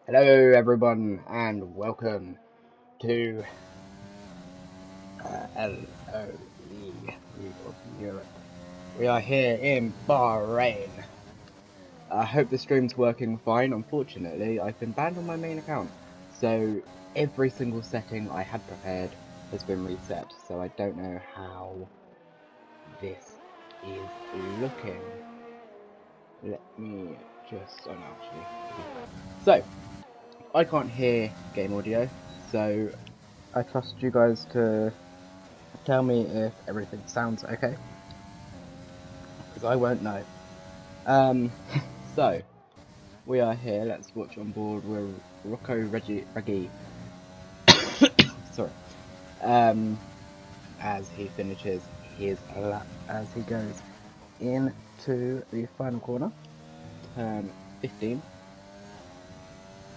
Hello everyone and welcome to LOE of Europe. We are here in Bahrain. I hope the stream's working fine. Unfortunately, I've been banned on my main account, so every single setting I had prepared has been reset, so I don't know how this is looking. Let me just... oh no, actually. So, I can't hear game audio, so I trust you guys to tell me if everything sounds okay, because I won't know. So we are here. Let's watch on board with Reggie. Sorry. As he finishes his lap, as he goes into the final corner, turn 15.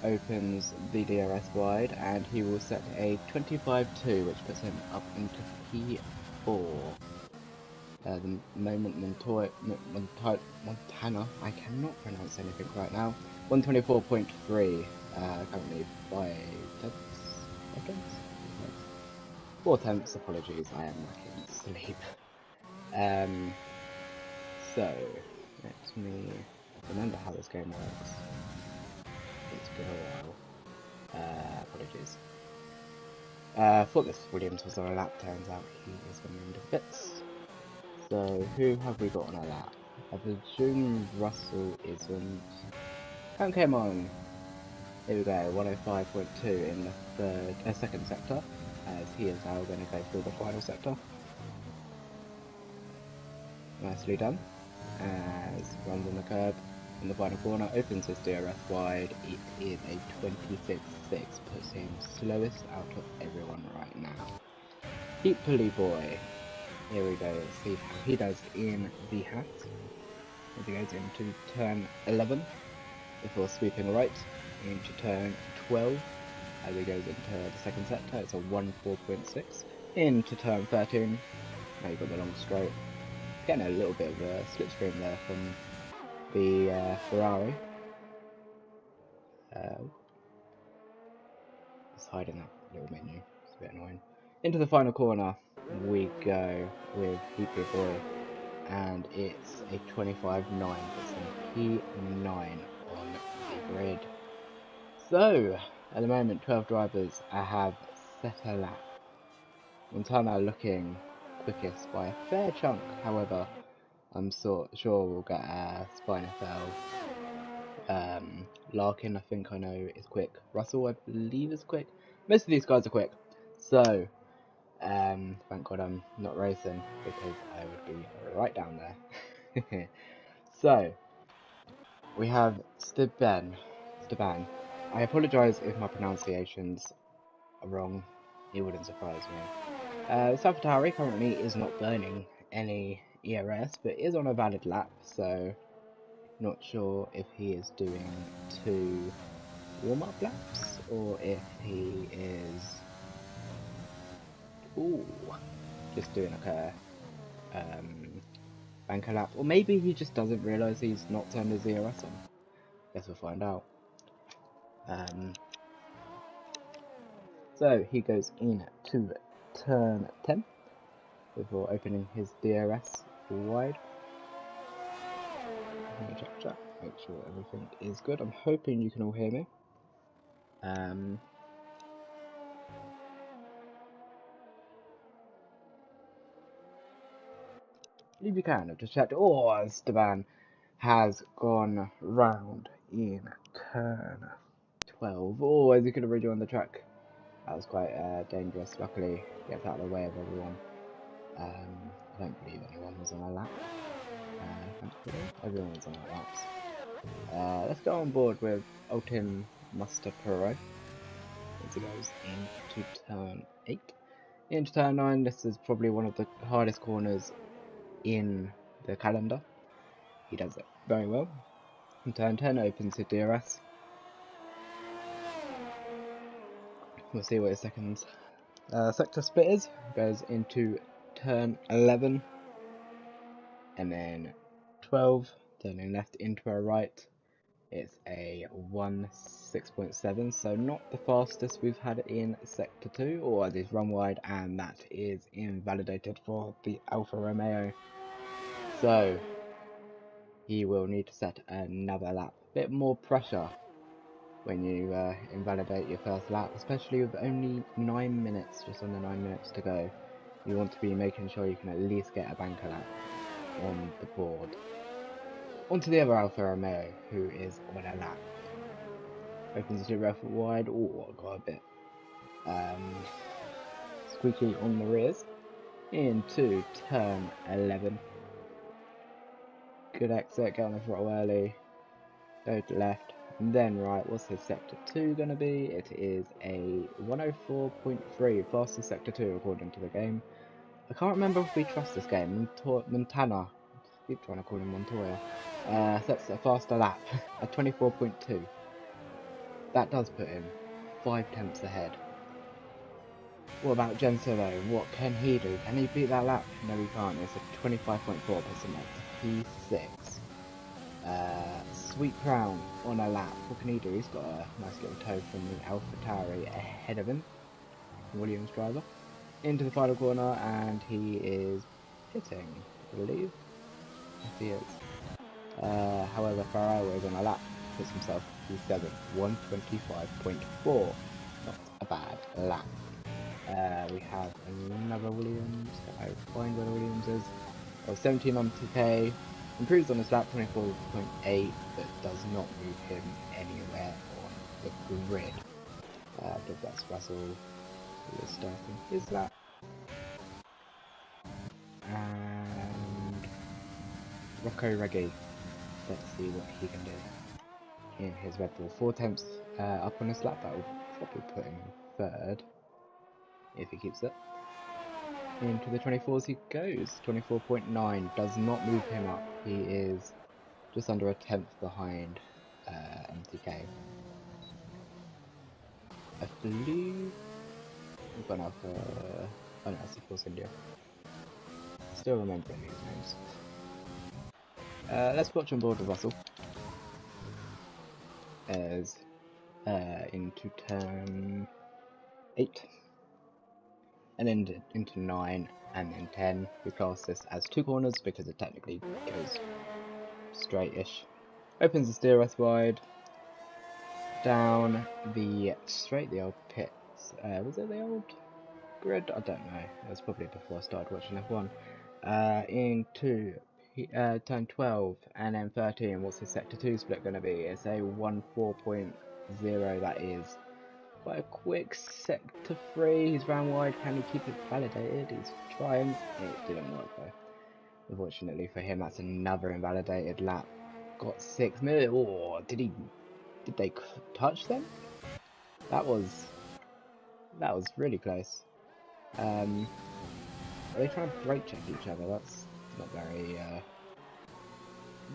Opens the DRS wide, and he will set a 25-2, which puts him up into P4. The moment Montana, I cannot pronounce anything right now, 124.3, currently 5 tenths, 4 tenths, apologies, I am lacking sleep. So, let me remember how this game works. It's been a while. Apologies. Thought this Williams was on a lap, turns out he is going into bits. So, who have we got on a lap? I presume Russell isn't. And came on. Here we go, 105.2 in the second sector, as he is now going to go through the final sector. Nicely done. As runs on the curb in the final corner, opens his DRS wide. It is a 26.6, puts him slowest out of everyone right now. Keep Pulley Boy. Here we go, see how he does in the hat. As he goes into turn 11 before sweeping right into turn 12. As he goes into the second sector, it's a 1.4.6. Into turn 13. Now you've got the long straight. Getting a little bit of a slipstream there from the Ferrari. Just hiding that little menu. It's a bit annoying. Into the final corner we go with Heapley Boy, and it's a 25.9, puts him P9 on the grid. So, at the moment, 12 drivers have set a lap. Montana looking quickest by a fair chunk, however, I'm sure we'll get Spine FL. Larkin, I think I know, is quick. Russell, I believe, is quick. Most of these guys are quick. So, thank God I'm not racing, because I would be right down there. So, we have Steban. I apologise if my pronunciations are wrong. It wouldn't surprise me. Salvatore currently is not burning any ERS, but is on a valid lap, so not sure if he is doing 2 warm-up laps, or if he is just doing like a banker lap, or maybe he just doesn't realise he's not turned his ERS on. Guess we'll find out. So he goes in to turn 10 before opening his DRS wide. Check, make sure everything is good. I'm hoping you can all hear me. I believe you can. I've just checked. Oh, Esteban has gone round in turn 12. Oh, as you could have rejoined the track. That was quite dangerous. Luckily, gets out of the way of everyone. I don't believe anyone was on a lap. Thankfully, everyone was on their laps. Let's go on board with Ultim Muster Pro as he goes into turn 8. Into turn 9, this is probably one of the hardest corners in the calendar. He does it very well. In turn 10, opens his DRS. We'll see what his second sector split is. Goes into turn 11. And then 12, turning left into a right. It's a 1.6.7, so not the fastest we've had in Sector 2, or at least run wide, and that is invalidated for the Alfa Romeo. So he will need to set another lap. Bit more pressure when you invalidate your first lap, especially with only 9 minutes, just under 9 minutes to go. You want to be making sure you can at least get a banker lap on the board. Onto the other Alfa Romeo, who is on a lap. Opens the ref wide. Oh, got a bit squeaky on the rears. Into turn 11. Good exit, get on the throttle early. Go to left, and then right. What's his sector 2 gonna be? It is a 104.3, fastest sector 2 according to the game. I can't remember if we trust this game. Montana. I keep trying to call him Montoya. Sets a faster lap at 24.2. That does put him 5 tenths ahead. What about Gensolo? What can he do? Can he beat that lap? No, he can't. It's a 25.4 P6. Sweet Crown on a lap. What can he do? He's got a nice little toe from the AlphaTauri ahead of him. Williams driver. Into the final corner, and he is pitting, I believe. Yes, he is. However, Ferrari is on a lap. Puts himself P7. 125.4. Not a bad lap. We have another Williams. I find where the Williams is. Oh, 17 on 2K. Improves on his lap 24.8, but does not move him anywhere on the grid. I think that's Russell who is starting his lap. And Rocco Reggie. Let's see what he can do in his Red Bull. 4 tenths up on his lap. That will probably put him in third if he keeps it. Into the 24s he goes. 24.9 does not move him up. He is just under a tenth behind MTK. I believe I'm gonna have oh no, it's of course India. Still remembering these names. Let's watch on board with Russell as into turn 8 and then into 9 and then 10. We class this as 2 corners because it technically goes straight-ish. Opens the steer us wide. Down the straight, the old pits. Was it the old grid? I don't know. It was probably before I started watching F1. Into turn 12 and then 13. What's his sector 2 split going to be? It's a 1.4.0. That is quite a quick sector 3. He's round wide. Can he keep it validated? He's trying. It didn't work though. Unfortunately for him, that's another invalidated lap. Got 6 minutes. Oh, did they touch them? That was really close. Are they trying to brake check each other? That's not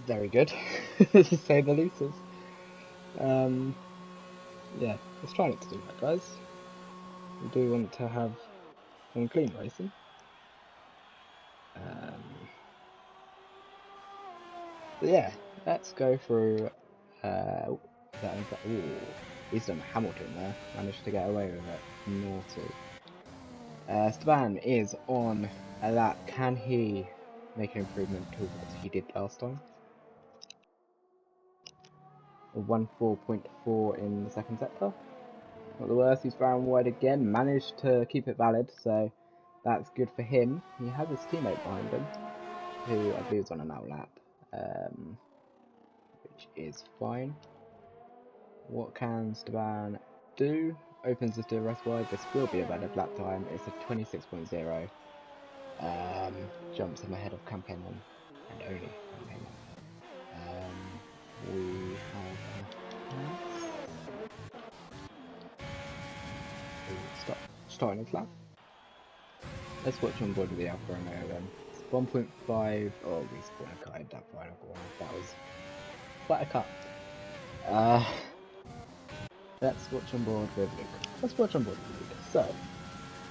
very good, to say the least. Yeah, let's try not to do that, guys. We do want to have some clean racing. But yeah, let's go through. He's done Hamilton there. Managed to get away with it. Naughty. Esteban is on a lap. Can he make an improvement to what he did last time? A 1.4.4 in the second sector. Not the worst. He's round wide again. Managed to keep it valid, so that's good for him. He has his teammate behind him, who I believe is on an out lap, which is fine. What can Esteban do? Opens the steer rest wide. This will be a valid lap time. It's a 26.0. Jumps him ahead of Campenon and only Campenon. We have starting his lap. Let's watch on board with the Alfa Romeo then. It's 1.5. Oh, we spawned a cut in that final corner. That was quite a cut. Let's watch on board with Luke. So,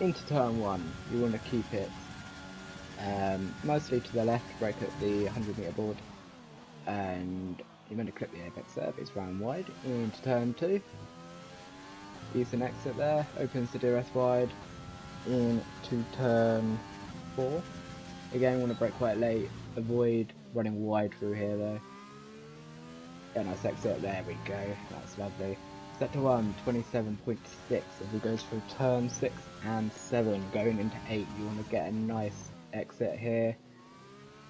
into turn 1, you want to keep it mostly to the left, brake at the 100 meter board, and You're meant to clip the apex there, but it's round wide into turn 2. Eastern exit there, opens the DRS wide into turn 4. Again, want to brake quite late, avoid running wide through here though. Yeah, nice exit, there we go, that's lovely. Sector 1, 27.6, as he goes through turn 6 and 7, going into 8, you want to get a nice exit here.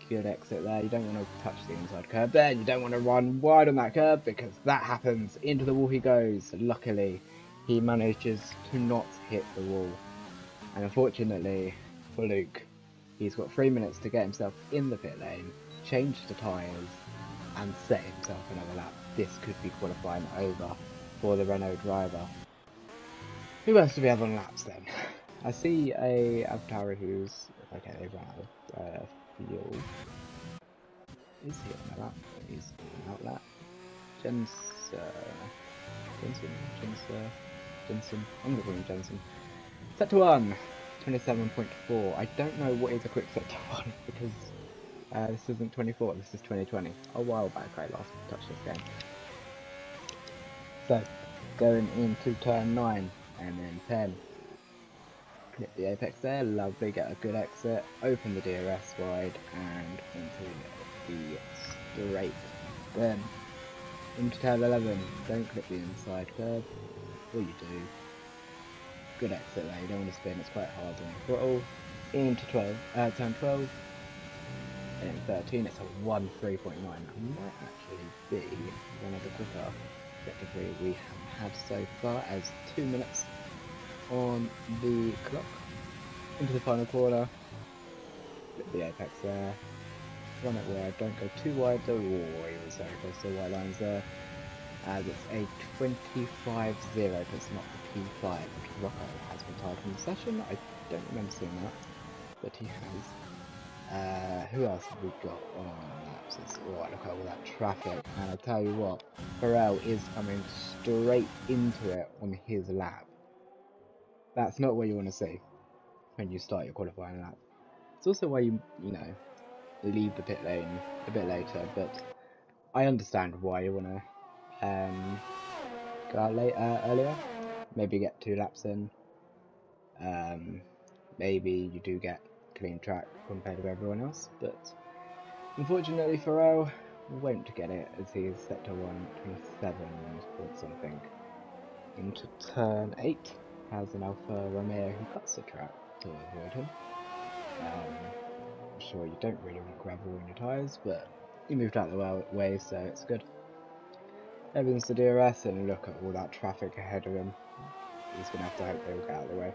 Good exit there, you don't want to touch the inside curb there, you don't want to run wide on that curb because that happens. Into the wall he goes. Luckily, he manages to not hit the wall. And unfortunately for Luke, he's got 3 minutes to get himself in the pit lane, change the tyres, and set himself another lap. This could be qualifying over for the Renault driver. Who else do we have on laps then? I see a Avatar who's... okay, they ran out of fuel. Is he on a lap? He's on an out lap. Jensen. I'm gonna call him Jensen. Sector 1, 27.4. I don't know what is a quick sector 1 because this isn't 24, this is 2020. A while back I last touched this game. So, going into turn 9 and then 10. Clip the apex there, lovely, get a good exit, open the DRS wide and into the straight. Then, into turn 11, don't clip the inside curb, or you do. Good exit there, you don't want to spin, it's quite hard on the throttle. Into turn 12, and in 13 it's a 1.3.9. That might actually be one of the quicker sector 3 we have had so far, as 2 minutes on the clock. Into the final corner, flip the apex there, run it wide, don't go too wide, he was very close to the white lines there, as it's a 25.0, it's not the P5, which Rocco has retired from the session. I don't remember seeing that, but he has. Who else have we got on laps? Look at all that traffic, and I tell you what, Pharrell is coming straight into it on his lap. That's not what you want to see when you start your qualifying lap. It's also why you leave the pit lane a bit later, but I understand why you want to go out earlier. Maybe get 2 laps in. Maybe you do get clean track compared to everyone else, but unfortunately Pharrell won't get it as he is sector 1, 27 point something. Into turn 8 has an Alfa Romeo who cuts the track to avoid him. I'm sure you don't really want gravel on your tyres, but he moved out the way, so it's good. Opens the DRS and look at all that traffic ahead of him. He's going to have to hope they will get out of the way.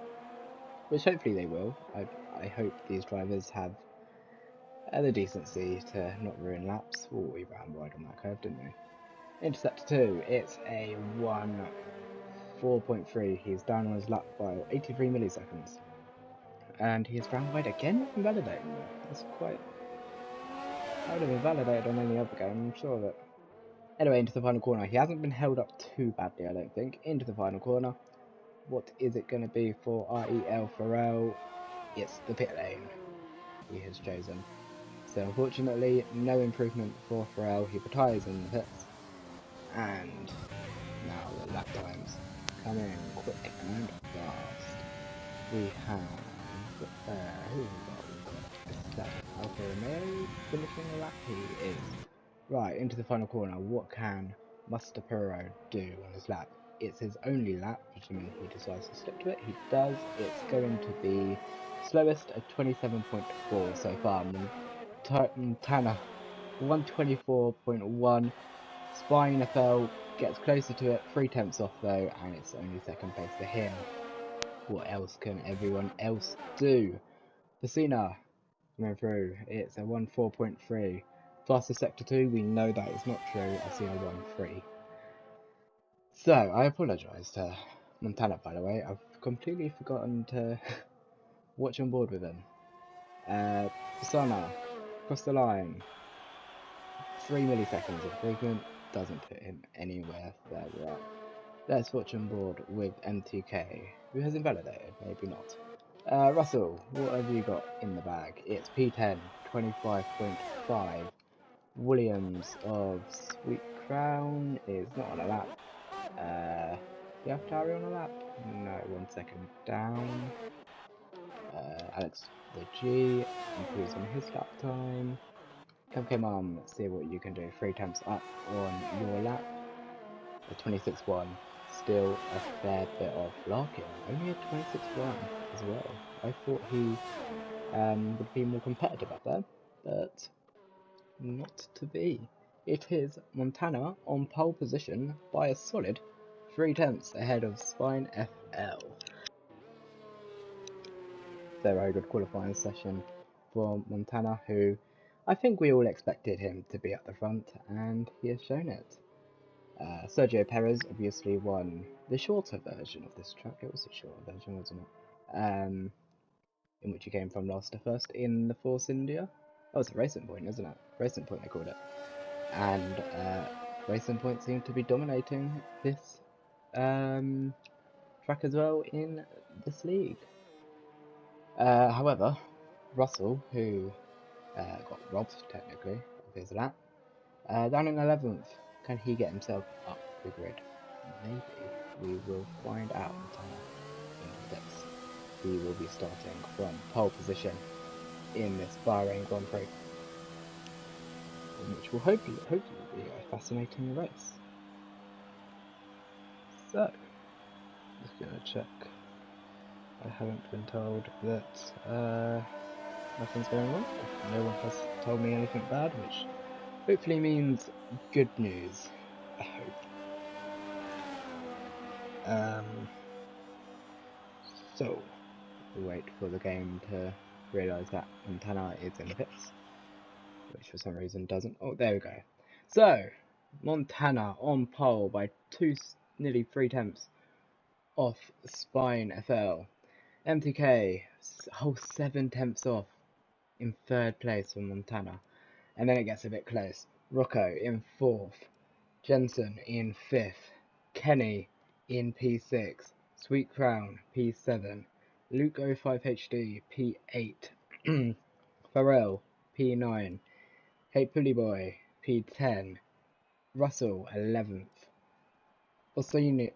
Which hopefully they will. I hope these drivers have the decency to not ruin laps. Oh, we ran wide on that curve, didn't we? Into sector 2, it's a 1.4.3. He's down on his lap by 83 milliseconds. And he's ran wide again, invalidating them. That's quite... I would have invalidated on any other game, I'm sure of it. Anyway, into the final corner. He hasn't been held up too badly, I don't think. Into the final corner. What is it going to be for REL Pharrell? It's the pit lane he has chosen. So unfortunately, no improvement for Pharrell. He retires in the pits. And now the lap times come in quick and fast. We have who have we got? Is that Alfa Romeo finishing the lap? He is. Right, into the final corner. What can Mr. Perot do on his lap? It's his only lap, assuming he decides to stick to it. He does. It's going to be slowest at 27.4 so far. Montana 124.1. Spine FL gets closer to it, 3/10 off though, and it's only second place for him. What else can everyone else do? Pacina coming through, it's a 1.4.3. Faster sector 2, we know that is not true. I've seen a 1.3. So, I apologise to Montana, by the way. I've completely forgotten to watch on board with him. Pacina, across the line. 3 milliseconds improvement, doesn't put him anywhere further up. Let's watch on board with MTK, who has invalidated, maybe not. Russell, what have you got in the bag? It's P10, 25.5. Williams of Sweet Crown is not on a lap. Do you have Tari on a lap? No, 1 second down. Alex the G improves on his lap time. Come, see what you can do. 3 times up on your lap. A 26-1. Still a fair bit of Larkin. Only a 26-1 as well. I thought he would be more competitive up there, but not to be. It is Montana on pole position by a solid 3 tenths ahead of Spine FL. Very good qualifying session for Montana, who I think we all expected him to be at the front, and he has shown it. Sergio Perez obviously won the shorter version of this track. It was a shorter version, wasn't it? In which he came from last to first in the Force India. Oh, it's a Racing Point, isn't it? Racing Point, they called it. And Racing Point seemed to be dominating this track as well in this league. However, Russell, who got robbed technically of his lap, down in 11th, can he get himself up the grid? Maybe. We will find out in the pits. He will be starting from pole position in this Bahrain Grand Prix, which will hopefully be a fascinating race. So, just gonna check. I haven't been told that nothing's going wrong. No one has told me anything bad, which hopefully means good news. I hope. So we wait for the game to realise that Montana is in the pits, which for some reason doesn't. Oh, there we go. So Montana on pole by nearly 3 tenths off Spine FL. MTK whole 7 tenths off in 3rd place for Montana, and then it gets a bit close. Rocco in 4th, Jensen in 5th, Kenny in P6, Sweet Crown P7, Luke 05HD P8, Pharrell P9, Hey Pully Boy P10, Russell 11th, Bosnia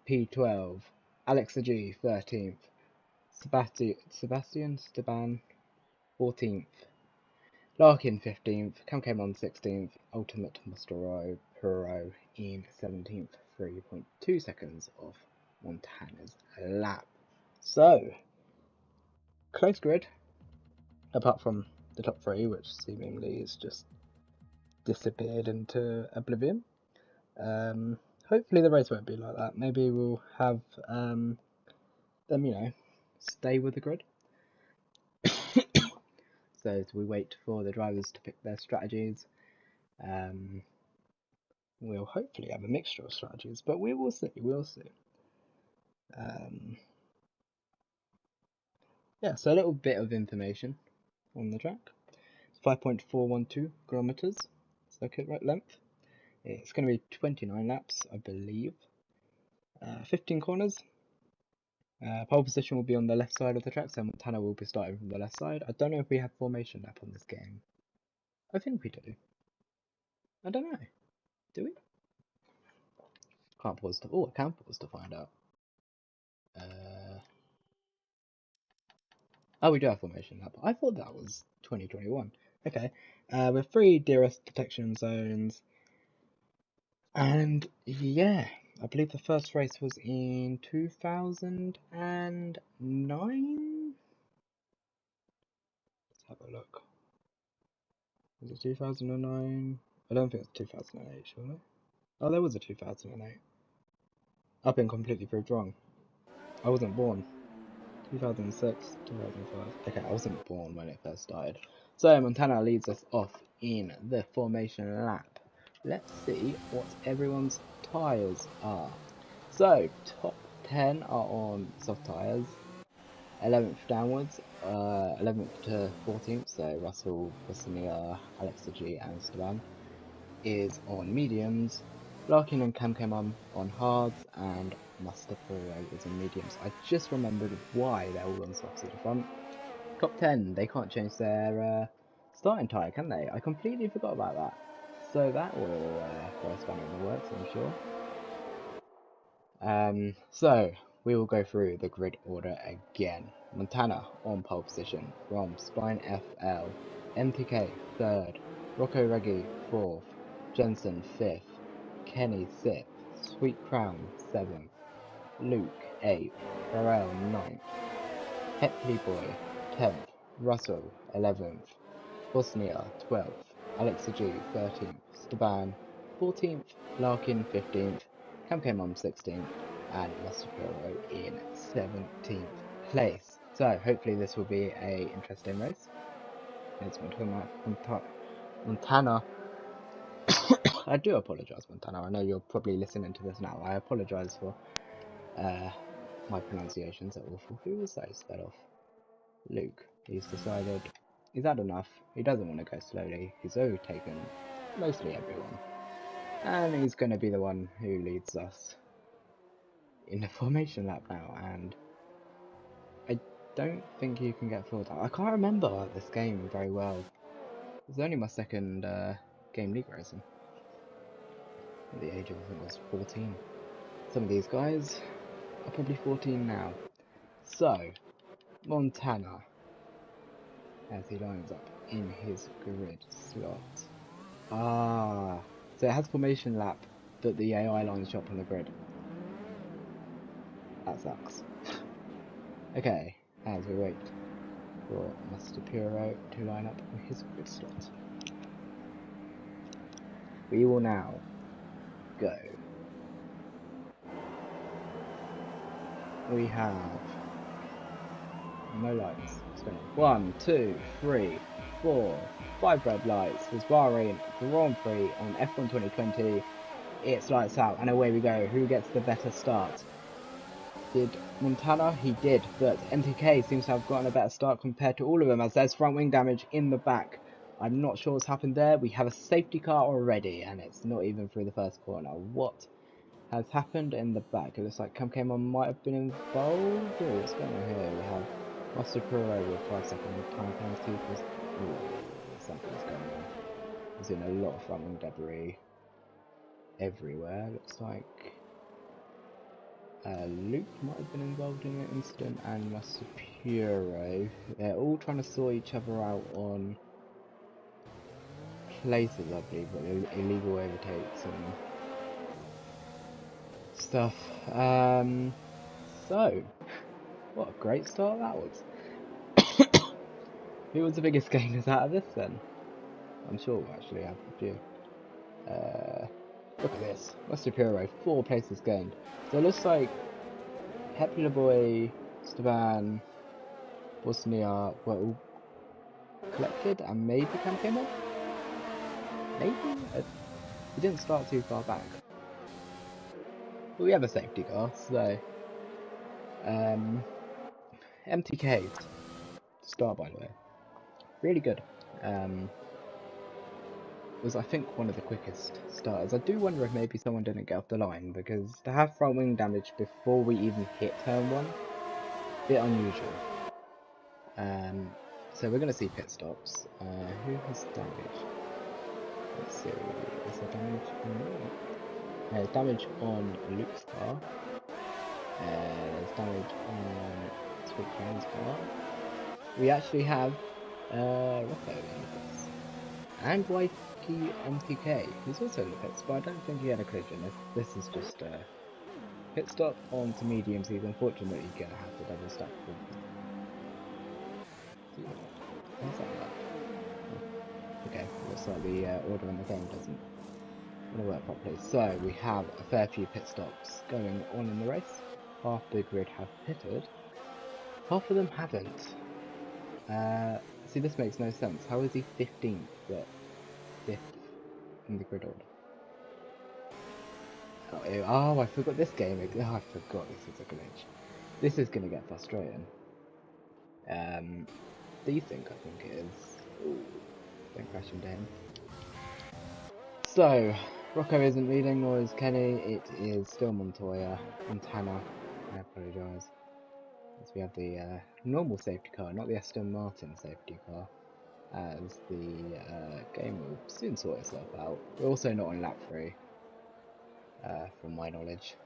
P12, Alex the G 13th, Sebastian 14th, Larkin 15th, Cam on 16th, Ultimate Mustero Pro in 17th, 3.2 seconds off Montana's lap. So, close grid, apart from the top 3, which seemingly has just disappeared into oblivion. Hopefully the race won't be like that. Maybe we'll have them, stay with the grid. So as we wait for the drivers to pick their strategies, we'll hopefully have a mixture of strategies, but we will see. Yeah, so a little bit of information on the track. It's 5.412 kilometers circuit length. It's going to be 29 laps, I believe. 15 corners. Pole position will be on the left side of the track, so Montana will be starting from the left side. I don't know if we have formation lap on this game. I think we do. I don't know. Do we? Can't pause to. Oh, I can pause to find out. Oh, we do have formation lap. I thought that was 2021. Okay. With 3 DRS detection zones. And yeah, I believe the first race was in 2009. Let's have a look. Was it 2009? I don't think it's 2008, surely. Oh, there was a 2008. I've been completely proved wrong. I wasn't born. 2006, 2005. Okay, I wasn't born when it first started. So Montana leads us off in the formation lap. Let's see what everyone's tyres are. So, top 10 are on soft tyres. 11th downwards, 11th to 14th, so Russell, Bosnia, Alex G and Esteban, is on mediums. Larkin and Cam on hards, and Master Pro is on mediums. I just remembered why they're all on softs at the front. Top 10, they can't change their starting tyre, can they? I completely forgot about that. So that will throw a spanner in the works, I'm sure. So we will go through the grid order again. Montana on pole position from Spine FL, MTK 3rd, Rocco Reggie 4th, Jensen 5th, Kenny 6th, Sweet Crown 7th, Luke 8th, Pharrell 9th, Hepley Boy 10th, Russell 11th, Bosnia 12th, Alexa G 13th, Staban 14th, Larkin 15th, Camcamon 16th, and Mustapuro in 17th place. So hopefully this will be a interesting race. It's Montana. I do apologise, Montana. I know you're probably listening to this now. I apologise for my pronunciations are awful. Who was that instead of? Luke. He's decided he's had enough. He doesn't want to go slowly. He's overtaken mostly everyone. And he's going to be the one who leads us in the formation lap now. And I don't think you can get forward. I can't remember this game very well. It was only my second game league racing. At the age of, I think I was 14. Some of these guys are probably 14 now. So, Montana, as he lines up in his grid slot. Ah, so it has formation lap, but the AI lines up on the grid. That sucks. Okay, as we wait for Mr. Puro to line up in his grid slot, we will now go. We have no lights. Spinning. 1, 2, 3, 4, 5 red lights. There's Bahrain Grand Prix on F1 2020. It's lights out, and away we go. Who gets the better start? Did Montana? He did, but MTK seems to have gotten a better start compared to all of them, as there's front wing damage in the back. I'm not sure what's happened there. We have a safety car already, and it's not even through the first corner. What has happened in the back? It looks like Camcamon might have been involved. Oh, what's going on here? We have Master Puro with 5-second time penalty. Something's going on. There's been a lot of front wing debris everywhere. Looks like Luke might have been involved in the incident, and Master Puro. They're all trying to sort each other out on places, I believe, but illegal overtakes and stuff. So, what a great start that was. Who was the biggest gainers out of this then? I'm sure we'll actually have a few. Look at this. Master Puro, 4 places gained. So it looks like Hepula Boy, Staban, Bosnia were all collected, and maybe Camcamon? Maybe? He didn't start too far back. But we have a safety car, so... MTK's start, by the way. Really good. Was, I think, one of the quickest starters. I do wonder if maybe someone didn't get off the line, because to have front wing damage before we even hit turn 1, bit unusual. So we're going to see pit stops. Who has damage? Let's see, is there damage on... There's damage on Luke's car. There's damage on Sweet Crown's car. We actually have Rocco in the pits. And Waikiki MTK, who's also in the pits, but I don't think he had a collision. This is just a pit stop onto mediums. He's unfortunately going to have to double stack for them. How's that work? Okay, looks like the order in the game doesn't want to work properly. So we have a fair few pit stops going on in the race. Half the grid have pitted, half of them haven't. See, this makes no sense. How is he 15th but 5th in the grid order? Oh, I forgot this game. Oh, I forgot this is a glitch. This is going to get frustrating. Desync, I think it is. Ooh, don't crash into him. So, Rocco isn't leading, nor is Kenny. It is still Montana. I apologise. As we have the normal safety car, not the Aston Martin safety car. as the game will soon sort itself out. We're also not on lap 3, from my knowledge.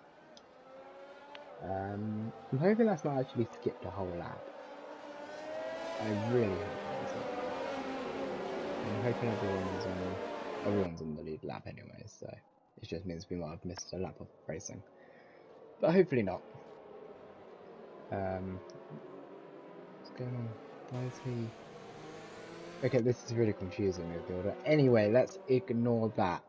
I'm hoping that's not actually skipped a whole lap. I really hope that isn't. I'm hoping everyone's on the lead lap anyway, so it just means we might have missed a lap of racing. But hopefully not. What's going on? Why is he... Okay, this is really confusing with the order. Anyway, let's ignore that.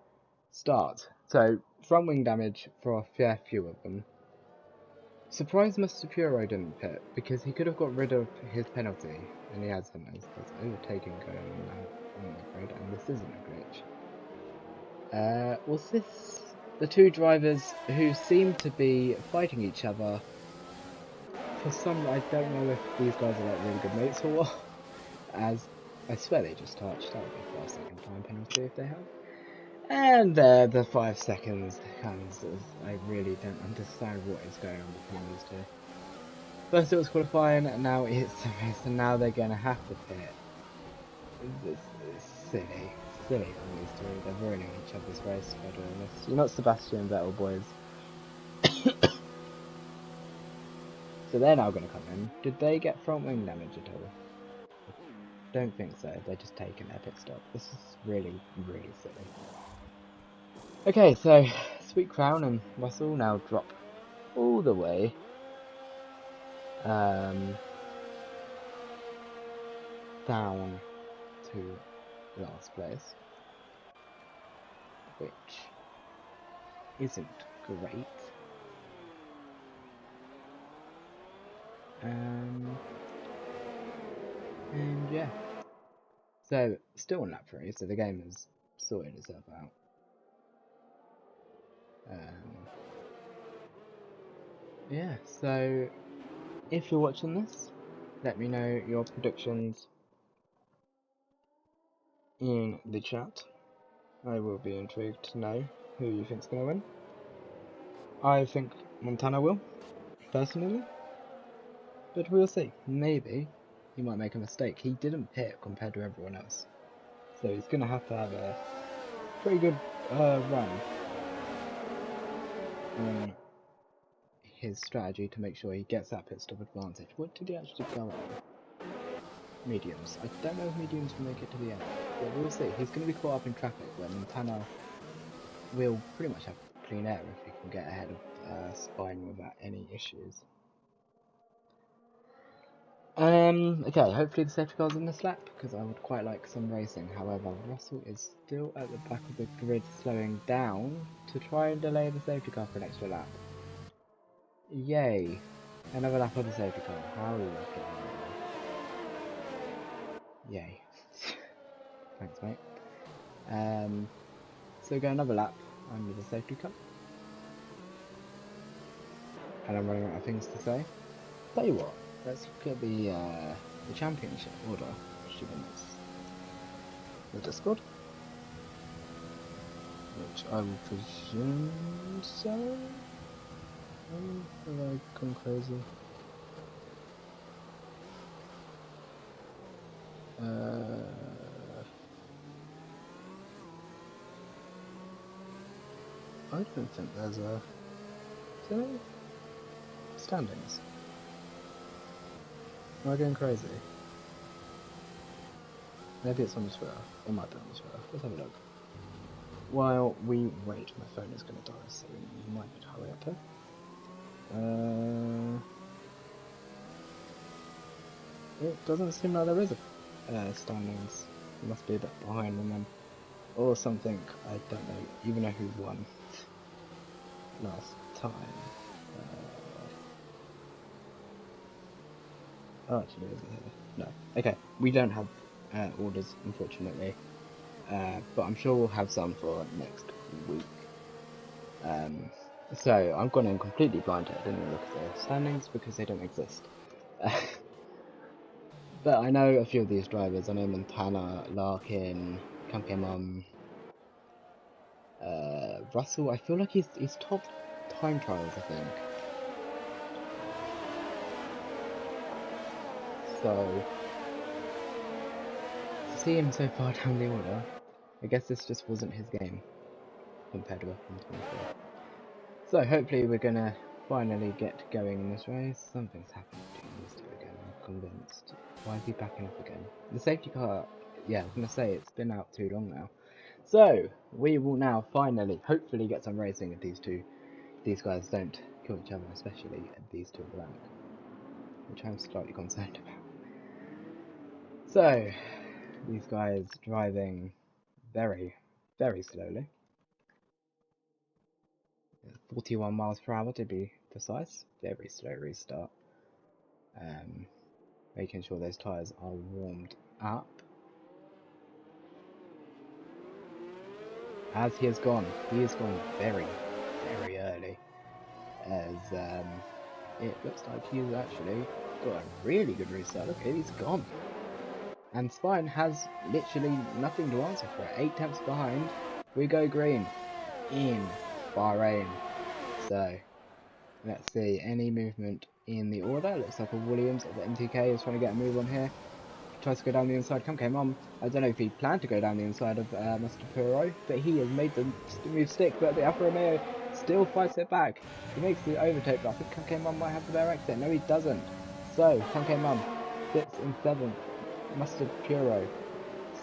Start. So, front wing damage for a fair few of them. Surprised Mr. Puro didn't pit, because he could have got rid of his penalty, and he hasn't, as there's overtaking going on now on the grid, and this isn't a glitch. Was this the two drivers who seem to be fighting each other? For some, I don't know if these guys are like really good mates or what, as I swear they just touched. That would be a 5-second time penalty if they have. And the 5 seconds comes as I really don't understand what is going on between these two. First it was qualifying, and now it's the race, and now they're going to have to pit. This is silly. Silly from these two. They're ruining each other's race by doing this. You're not Sebastian Vettel, boys. So they're now going to come in. Did they get front wing damage at all? Don't think so. They're just taking their pit stop. This is really, really silly. Okay, so Sweet Crown and Russell now drop all the way down to last place, which isn't great. And yeah, so still on lap 3, so the game has sorted itself out. Yeah, so if you're watching this, let me know your predictions in the chat. I will be intrigued to know who you think's going to win. I think Montana will, personally, but we'll see. Maybe he might make a mistake. He didn't pit compared to everyone else, so he's going to have a pretty good run on his strategy to make sure he gets that pit stop advantage. What did he actually go on? Mediums. I don't know if mediums will make it to the end, but we'll see. He's going to be caught up in traffic where Montana will pretty much have clean air if he can get ahead of Spine without any issues. Okay, hopefully the safety car's in this lap, because I would quite like some racing. However, Russell is still at the back of the grid, slowing down to try and delay the safety car for an extra lap. Yay! Another lap of the safety car. How lucky. Yay. Thanks, mate. So we go another lap under the safety car. And I'm running out of things to say. Tell you what, let's look at the championship order. The Discord, which I will presume so. Have I gone crazy? I don't think there's a... Is there any standings? Am I going crazy? Maybe it's on the Twitter. It might be on the Twitter. Let's have a look. While we wait, my phone is going to die, so we might need to hurry up here. It doesn't seem like there is a standings. It must be a bit behind on them. Or something. I don't know. Even know who won last time. Oh, actually, is it here? No. Okay, we don't have orders, unfortunately. But I'm sure we'll have some for next week. So I'm going in completely blind here. I didn't even look at the standings because they don't exist. But I know a few of these drivers. I know Montana, Larkin, Kankemum, Russell. I feel like he's top time trials, I think. So see him so far down the order. I guess this just wasn't his game compared to F124. So hopefully we're gonna finally get going in this race. Something's happened between these two again, I'm convinced. Why is he backing up again? The safety car, yeah, I was gonna say it's been out too long now. So we will now finally, hopefully, get some racing if these guys don't kill each other, especially these two at the back, which I'm slightly concerned about. So these guys driving very, very slowly. 41 miles per hour to be precise. Very slow restart. Making sure those tyres are warmed up. As he has gone very, very early. As it looks like he's actually got a really good restart. Look, he's gone. And Spine has literally nothing to answer for it. 8 tenths behind. We go green in Bahrain. So let's see, any movement in the order. Looks like a Williams of the MTK is trying to get a move on here. Tries to go down the inside. Come on. I don't know if he planned to go down the inside of Mr. Puro, but he has made the move stick. But the Alfa Romeo still fights it back. He makes the overtake, but I think Come might have the better exit. No, he doesn't. So Come sits in 7th. Mr. Puro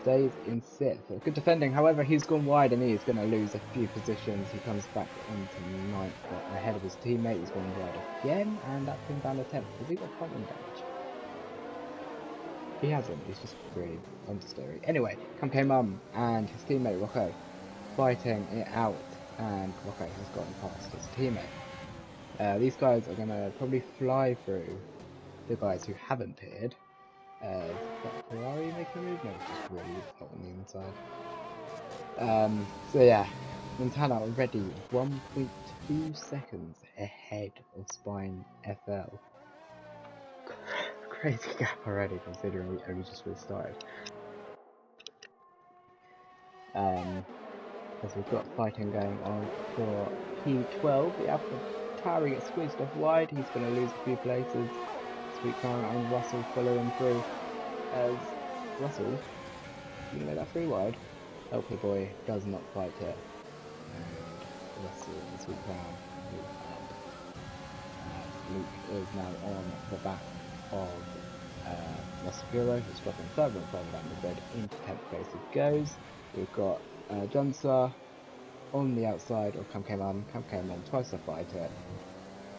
stays in 6th. Good defending. However, he's gone wide and he is going to lose a few positions. He comes back into 9th, but ahead of his teammate. He's gone wide again, and that's him down to 10th. Has he got front end damage? He hasn't, he's just really understeering. Anyway, Come and his teammate Rocco fighting it out, and Rocco has gotten past his teammate. These guys are going to probably fly through the guys who haven't pitted. That Ferrari making a move? No, it's just really hot on the inside. So yeah, Montana already 1.2 seconds ahead of Spine FL. Crazy gap already, considering we only just restarted. As we've got fighting going on for P12, the Alpha Tauri gets squeezed off wide. He's going to lose a few places. Sweet Crown and Russell following through. As Russell, you can make that 3 wide. LP Boy does not fight it, and Russell and Sweet Crown move up. Luke is now on the back of Russell Bureau, who's dropping further and further down the grid. Into 10th place he goes. We've got Johnson on the outside of Come tries to fight it.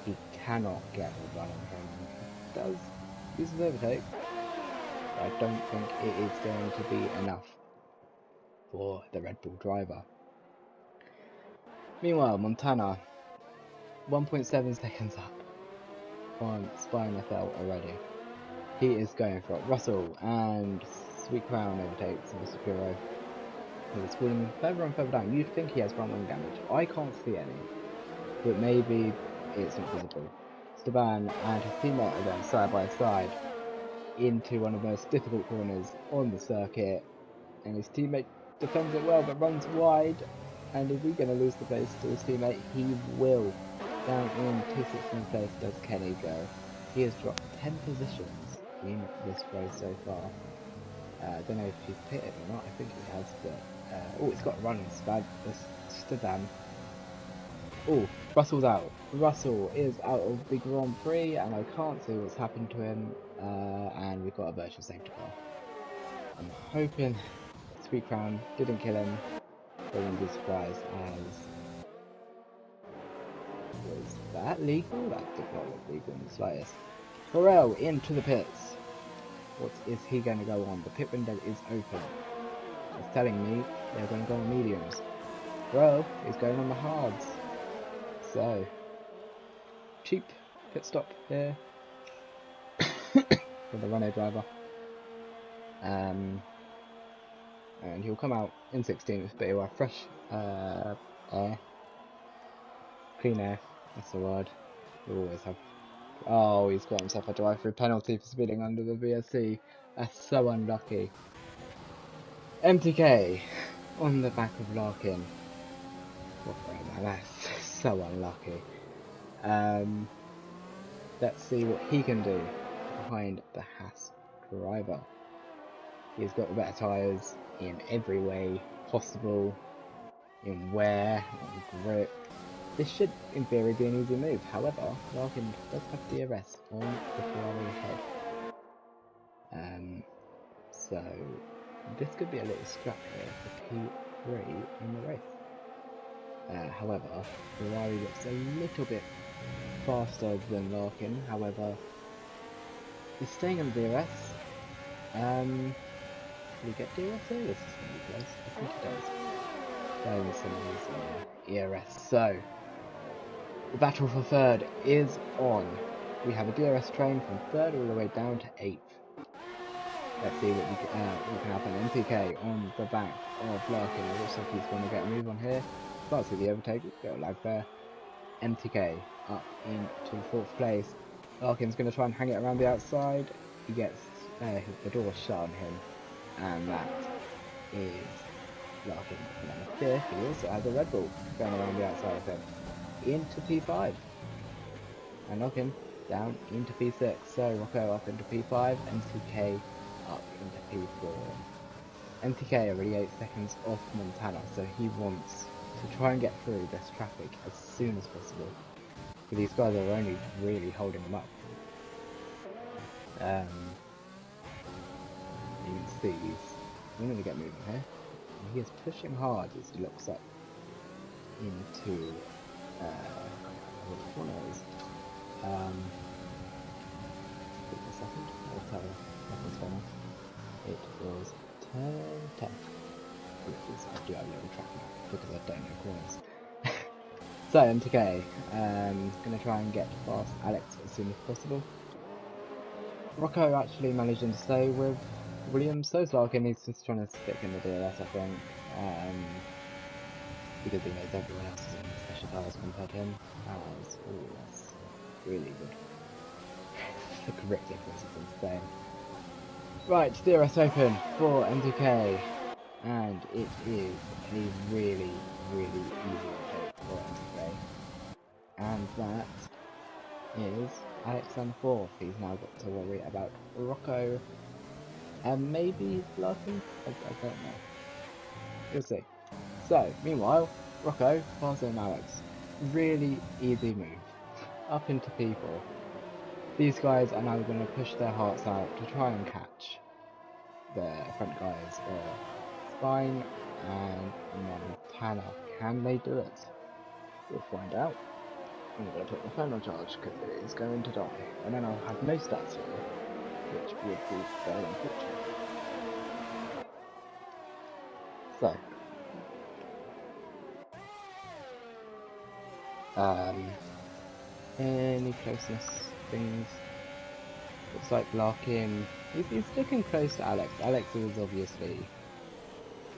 He cannot get the run on him. He does use his overtake. I don't think it is going to be enough for the Red Bull driver. Meanwhile, Montana 1.7 seconds up on Spine FL already. He is going for it. Russell and Sweet Crown overtakes Mr. Puro. He's falling further and further down. You'd think he has front wing damage. I can't see any, but maybe it's not visible. Esteban and his teammate are going side by side into one of the most difficult corners on the circuit, and his teammate defends it well but runs wide. And is he going to lose the place to his teammate? He will. Down into 16th place does Kenny go. He has dropped 10 positions in this race so far. I don't know if he's pitted or not. I think he has, but oh, it's got a run Esteban. Oh, Russell's out. Russell is out of the Grand Prix, and I can't see what's happened to him. And we've got a virtual safety car. I'm hoping Sweet Crown didn't kill him. I wouldn't be surprised. As was that legal? That did not look legal in the slightest. Pharrell into the pits. What is he going to go on? The pit window is open. It's telling me they're going to go on mediums. Pharrell is going on the hards. So, cheap pit stop here for the Renault driver. And he'll come out in 16th, but he'll have fresh air. Clean air, that's the word. He'll always have. Oh, he's got himself a drive-through penalty for speeding under the VSC. That's so unlucky. MTK on the back of Larkin. What the hell, man, that's so unlucky. Let's see what he can do behind the Haas driver. He's got the better tyres in every way possible, in wear, on grip. This should, in theory, be an easy move. However, Larkin does have DRS on the Ferrari ahead. So this could be a little scrap here for P3 in the race. However, Ferrari looks a little bit faster than Larkin. However, he's staying on DRS. Will he get DRS here? This is going to be close. I think he does. There's some ERS. So the battle for third is on. We have a DRS train from third all the way down to 8th. Let's see what can happen. MTK on the back of Larkin. It looks like he's going to get a move on here. Starts with the overtake. Bit of lag there. MTK up into 4th place. Larkin's going to try and hang it around the outside. He gets the door shut on him, and that is Larkin. And then 5th, he also has a Red Bull going around the outside of him into P5, and Larkin down into P6. So Rocco up into P5, MTK up into P4. MTK already 8 seconds off Montana, so he wants to try and get through this traffic as soon as possible. But these guys are only really holding him up. You can see he's going to get moving here. And he is pushing hard as he looks up into the corners. Give me a second, I'll tell you what's going on. It was turn 10. Which is, I do have a little track map because I don't know corners. So MTK, going to try and get past Alex as soon as possible. Rocco actually managing to stay with Williams, so's Larkin. He's just trying to stick in the DRS, I think, because he knows everyone else is on special tyres compared to him. That's really good. The grip difference is insane. Right, DRS open for MTK, and it is a really, really easy take for MTK. And that is Alex on 4th. He's now got to worry about Rocco and maybe Larkin. I don't know. We'll see. So, meanwhile, Rocco passing Alex. Really easy move. Up into P4. These guys are now going to push their hearts out to try and catch the front guys Spine and Montana. Can they do it? We'll find out. I'm going to put my phone on charge because it is going to die. And then I'll have no stats here, which would be very unfortunate. So, any closeness things? Looks like Larkin, he's sticking close to Alex. Alex is obviously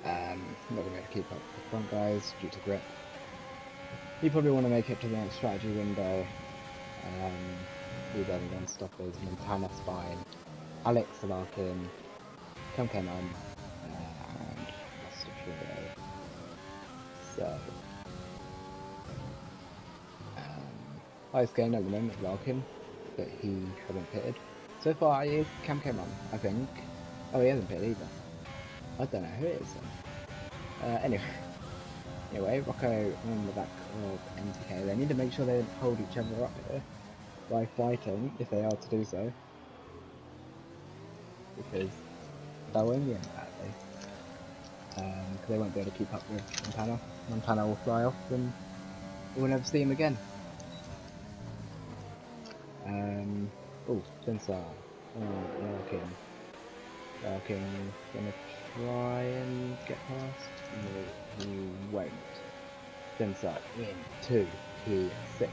not going to be able to keep up with the front guys due to grip. You probably want to make it to the next strategy window. These other non-stoppers, Montana, Spine, Alex, Larkin, Come and Master Fury. So, highest gain at the moment, Larkin, but he hasn't pitted. So far, it is Cam on, I think. Oh, he hasn't pitted either. I don't know who it is then. Anyway, Rocco on the back of MTK. They need to make sure they hold each other up here by fighting, if they are to do so, because they'll only end badly. Because they won't be able to keep up with Montana. Montana will fly off and we'll never see him again. Oh, Sensor. Larkin. Larkin gonna try and get past. No, he won't. Sensor into P6.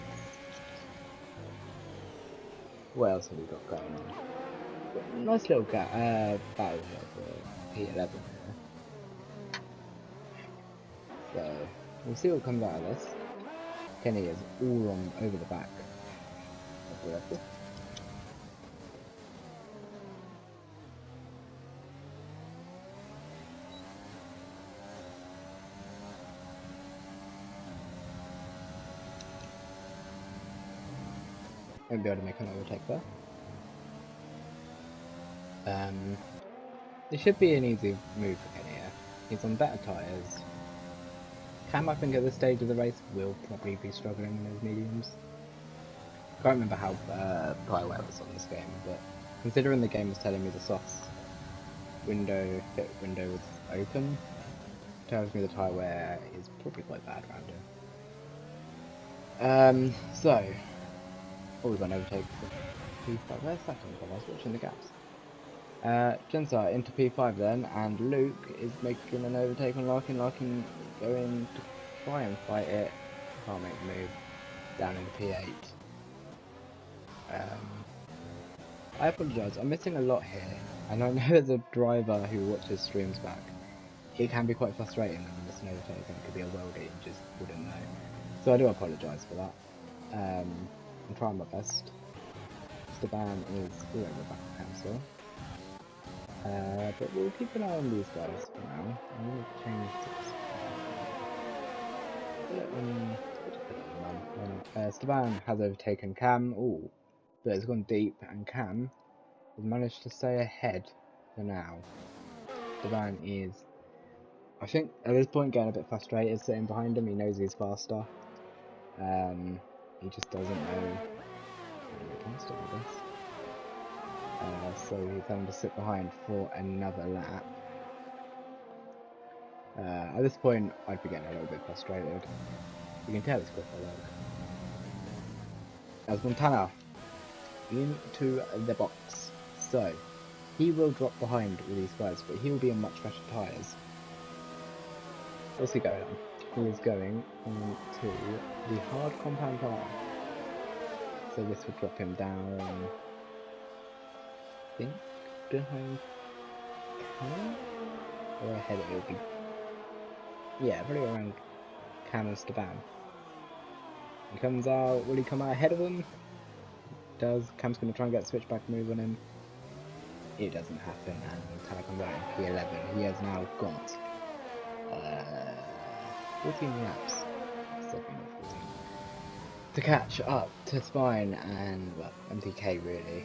What else have we got going on? Nice little battle here for P11 here. So, we'll see what comes out of this. Kenny is all on over the back of the Red Bull. Won't be able to make an overtake there. It should be an easy move for Kenny here. He's on better tyres. Cam, I think at this stage of the race, will probably be struggling in his mediums. I can't remember how tyre wear was on this game, but considering the game was telling me the softs fit window was open, tells me the tyre wear is probably quite bad around here. Oh, we've got an overtake for P5. Where's that coming from? I was watching the gaps. Jensar into P5 then, and Luke is making an overtake on Larkin. Larkin going to try and fight it. Can't make the move. Down into P8. I apologise, I'm missing a lot here, and I know as a driver who watches streams back, it can be quite frustrating when you miss an overtake. I think it could be a worldie and just wouldn't know. So I do apologise for that. I'm trying my best. Esteban is all over the back of cancel. But we'll keep an eye on these guys for now. I'm going to change this. Esteban has overtaken Cam. Ooh, but it's gone deep, and Cam has managed to stay ahead for now. Esteban is, I think, at this point getting a bit frustrated sitting behind him. He knows he's faster. He just doesn't know how to get past it, I guess. So he's having to sit behind for another lap. At this point, I'd be getting a little bit frustrated. You can tell it's quicker, look. As Montana into the box. So, he will drop behind all these guys, but he will be on much better tyres. What's he going on? He is going on to the hard compound tyre. So this will drop him down, I think, behind Cam? Or ahead it will be. Yeah, probably around Cam and Esteban. He comes out, will he come out ahead of him? Does. Cam's going to try and get a switchback move on him. It doesn't happen, and Montana comes out in P11. He has now got 14 laps. It's definitely not 14. To catch up to Spine and, well, MTK really,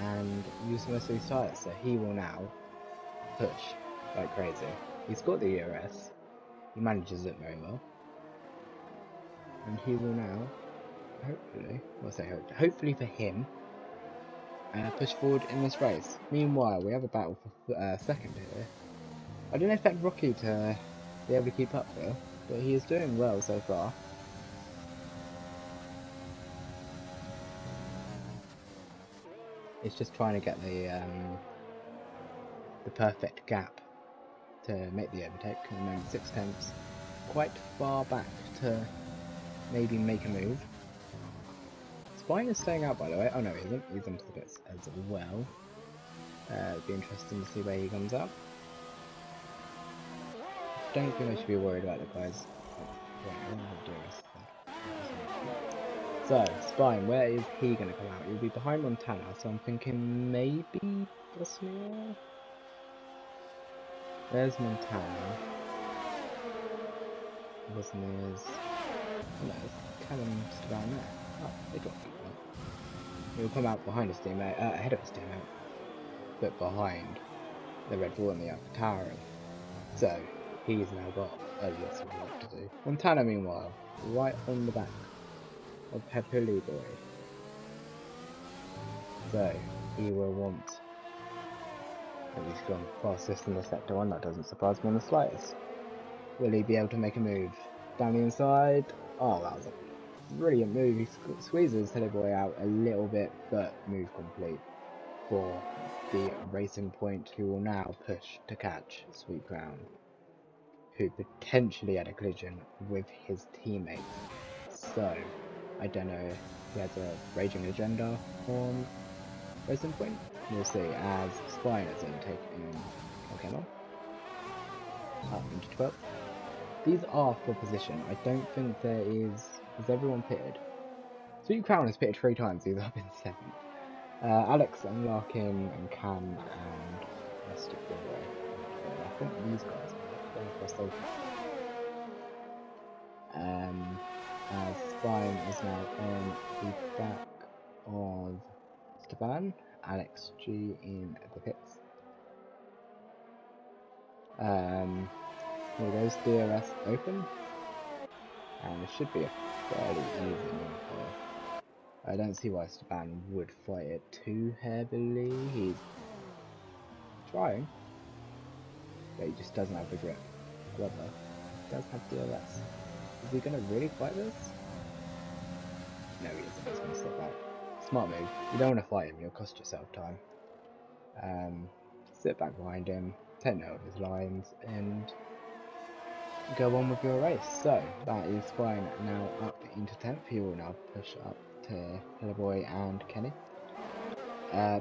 and use most of these tyres, so he will now push like crazy. He's got the ERS, he manages it very well, and he will now, hopefully for him, push forward in this race. Meanwhile, we have a battle for second here. I don't expect Rocky to be able to keep up here, but he is doing well so far. It's just trying to get the perfect gap to make the overtake. At the moment, 6/10, quite far back to maybe make a move. Spine is staying out, by the way. Oh no, he isn't. He's into the bits as well. It'd be interesting to see where he comes out. Don't think I should be worried about the guys. So, Spine, where is he going to come out? He'll be behind Montana, so I'm thinking maybe Bosnia? There's Montana. Bosnia's... Oh no, it's Callum just around there. Oh, they dropped people. He'll come out behind his teammate, ahead of his teammate, but behind the Red Bull and the Alpha Tauri. So, he's now got a lot of work to do. Montana, meanwhile, right on the back of Pepuli Boy. So, he will want at least gone fastest in the sector one. That doesn't surprise me in the slightest. Will he be able to make a move down the inside? Oh, that was a brilliant move. He squeezes Hilly Boy out a little bit, but move complete for the Racing Point, who will now push to catch Sweet Crown, who potentially had a collision with his teammate. So, I don't know if he has a raging agenda on Racing Point. We'll see, as Spine is overtaking Volcano up into 12th. These are for position. I don't think there is everyone pitted? Sweet Crown has pitted 3 times, he's up in 7th. Alex and Larkin and Cam and Mystic Boy. I think these guys are going across those. As Spine is now on the back of Esteban, Alex G in the pits. Here goes DRS open, and it should be a fairly easy move here. I don't see why Esteban would fight it too heavily. He's trying, but he just doesn't have the grip. However, he does have DRS. Is he going to really fight this? No, he isn't. He's going to step back. Smart move. You don't want to fight him, you'll cost yourself time. Sit back behind him, take note of his lines, and go on with your race. So, that is fine. Now up into 10th. He will now push up to Helloboy and Kenny.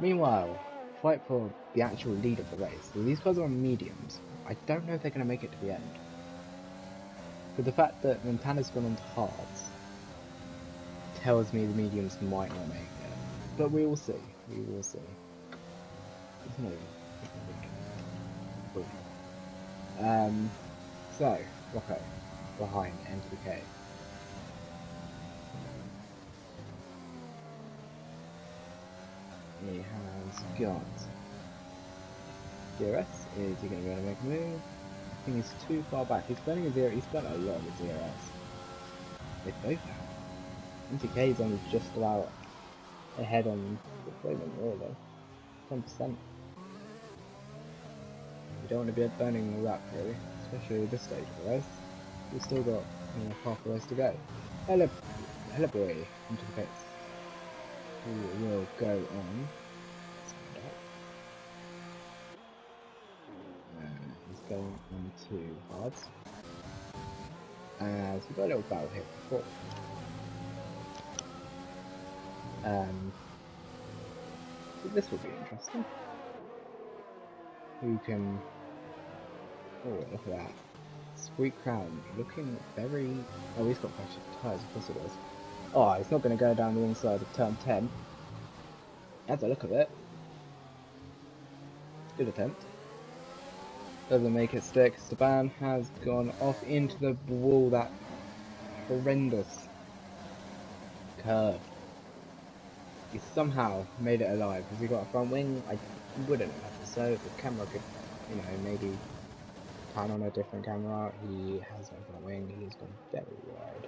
Meanwhile, fight for the actual lead of the race. So these guys are on mediums. I don't know if they're going to make it to the end. But the fact that Montana's gone on to hards tells me the mediums might not make it. But we will see. We will see. It's not even. So, Rocco behind MTK. He has got DRS. Is he going to be able to make a move? I think he's too far back. He's burning his DRS. He's burnt a lot of his DRS. They both have. MTK is only just about ahead on the deployment, really. 10%. You don't want to be burning all that, really, especially at this stage of the race. We've still got half the race to go. Hello boy, into the pits. Who will go on. He's going on to hards. As we've got a little battle here before. So this will be interesting. Who can... Oh, look at that. Sweet Crown, looking very... Oh, he's got precious tyres, of course it was. Oh, he's not going to go down the inside of turn 10. That's a look of it. Good attempt. Doesn't make it stick. Esteban has gone off into the wall, that horrendous curve. He somehow made it alive. Has he got a front wing? I wouldn't know. So the camera could, maybe pan on a different camera. He has no front wing. He has gone very wide.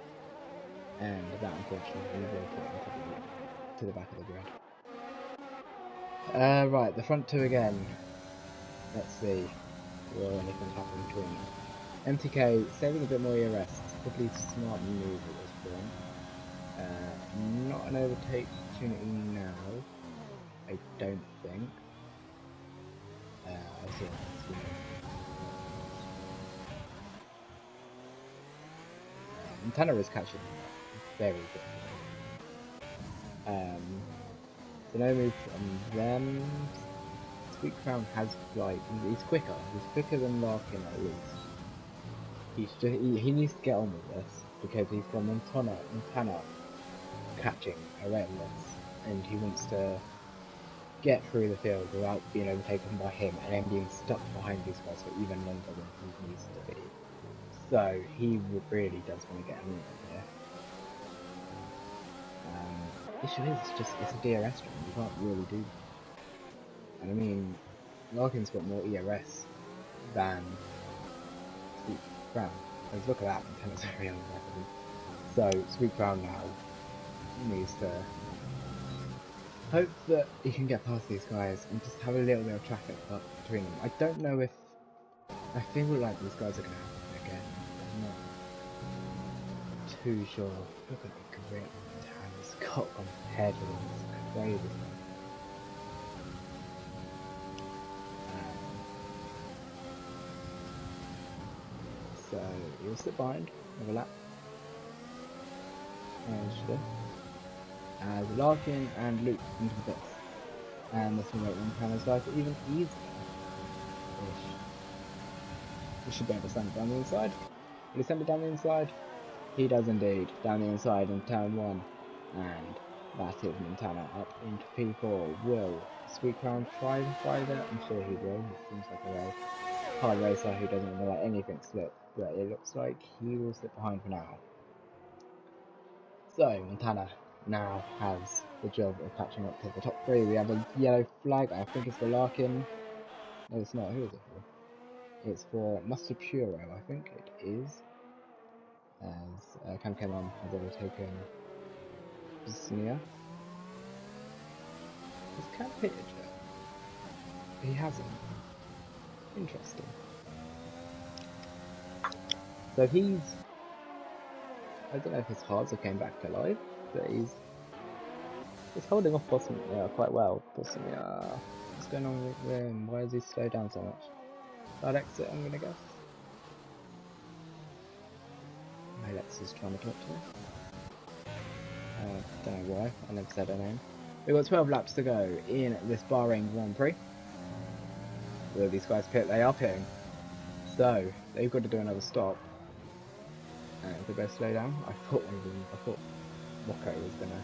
And that unfortunately will put him to the back of the grid. Right, the front two again. Let's see. Will anything happen between them? MTK saving a bit more ERS. Probably smart move at this point. Not an overtake opportunity now. I don't think. I'll see what Montana is catching very good. So no move from them. Sweet Crown has he's quicker than Larkin at least. He needs to get on with this because he's got Montana catching relentless, and he wants to get through the field without being overtaken by him and then being stuck behind these guys for even longer than he needs to be. So he really does want to get a move here. Issue is it's a DRS string, you can't really do that. And I mean, Larkin's got more ERS than Sweet Crown. Because look at that, Montana's very unweapon. So Sweet Crown now needs to hope that he can get past these guys and just have a little bit of traffic up between them. I don't know if... I feel like these guys are going to happen again. I'm not too sure. Look at the grip Montana's got on head, it's crazy. So you'll sit behind, have a lap. As Larkin and Luke into the pits. And this will make Montana's life even easier. We should be able to send it down the inside. Will he send it down the inside? He does indeed. Down the inside in turn 1. And that is Montana up into P4. Will Sweet Crown try and fight it? I'm sure he will. He seems like a very hard racer who doesn't want to let anything slip. But it looks like he will sit behind for now. So Montana now has the job of catching up to the top 3. We have a yellow flag. I think it's for Larkin. No, it's not. Who is it for? It's for Mustard Puro, I think it is. As Cam came on, has overtaken Bosnia. Has Cam pitted yet? He hasn't. Interesting. So he's, I don't know if his hearts came back alive, but he's holding off Bosnia quite well. Bosnia, what's going on with him? Why has he slowed down so much? Bad exit, I'm gonna guess. Alex is trying to talk to me. Don't know why, I never said her name. We've got 12 laps to go in this Bahrain Grand Prix. Will these guys pit? They are pitting. So, they've got to do another stop. And if they both slow down, I thought Rocco was going to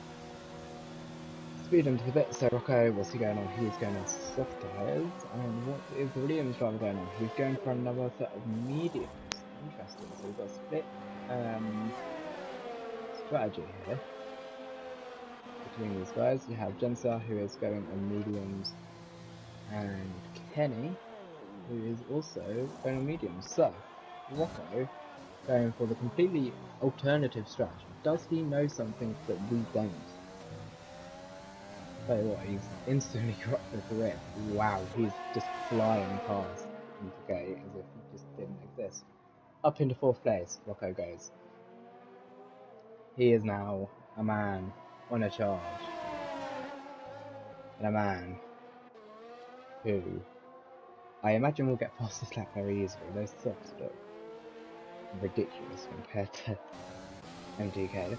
speed into the pit. So Rocco, what's he going on? He's going on soft tyres. And what is the Williams driver going on? He's going for another set of mediums. Interesting. So we've got a split strategy here between these guys. You have Jensa, who is going on mediums, and Kenny, who is also going on mediums. So Rocco going for the completely alternative strategy. Does he know something that we don't? Tell you what, he's instantly got the grip. Wow, he's just flying past into gate as if he just didn't exist. Up into 4th place, Rocco goes. He is now a man on a charge. And a man who I imagine will get past this lap very easily. Those softs look ridiculous compared to MTK.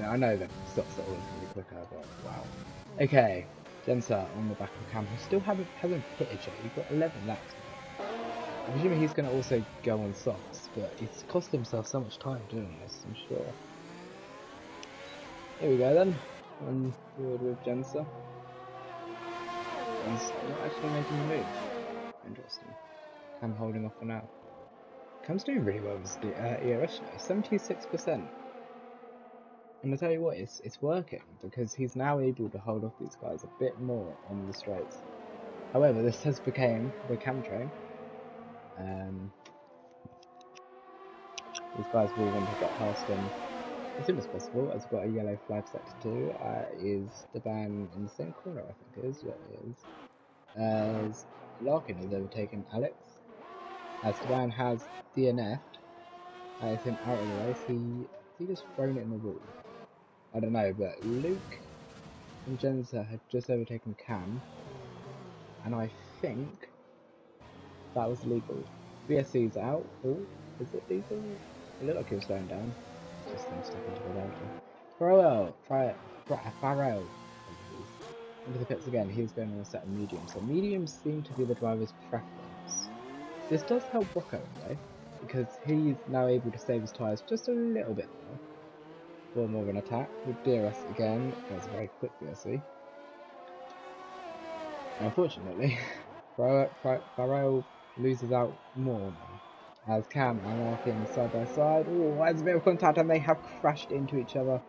I know that softs are always going to be quicker, but wow. Okay, Jensa on the back of the camera. Still hasn't pitted yet. He's got 11 laps. I'm presuming he's going to also go on softs, but he's cost himself so much time doing this, I'm sure. Here we go then. On board with Jensa. And not actually making the move. Interesting. Cam holding off for now. Cam's doing really well with the ERS now. 76%. And I tell you what, it's working because he's now able to hold off these guys a bit more on the straights. However, this has become the Cam train. These guys will want to get past him as soon as possible, as we've got a yellow flag set to do. Is the ban in the same corner, I think it is? Yeah, it is. As Larkin has overtaken Alex. As the ban has DNF'd. That is him out of the race. He just thrown it in the wall? I don't know, but Luke and Jensa had just overtaken Cam. And I think that was legal. BSC's out. Oh, is it legal? It looked like he was slowing down. Just them stuck into the delta. Farrell into the pits again. He was going on a set of mediums. So mediums seem to be the driver's preference. This does help Rocco though, because he's now able to save his tyres just a little bit more. For more of an attack with DRS again. That's a very quick BSC. Unfortunately, Farrell loses out more now. As Cam and Larkin side by side. Oh, there's a bit of contact and they have crashed into each other.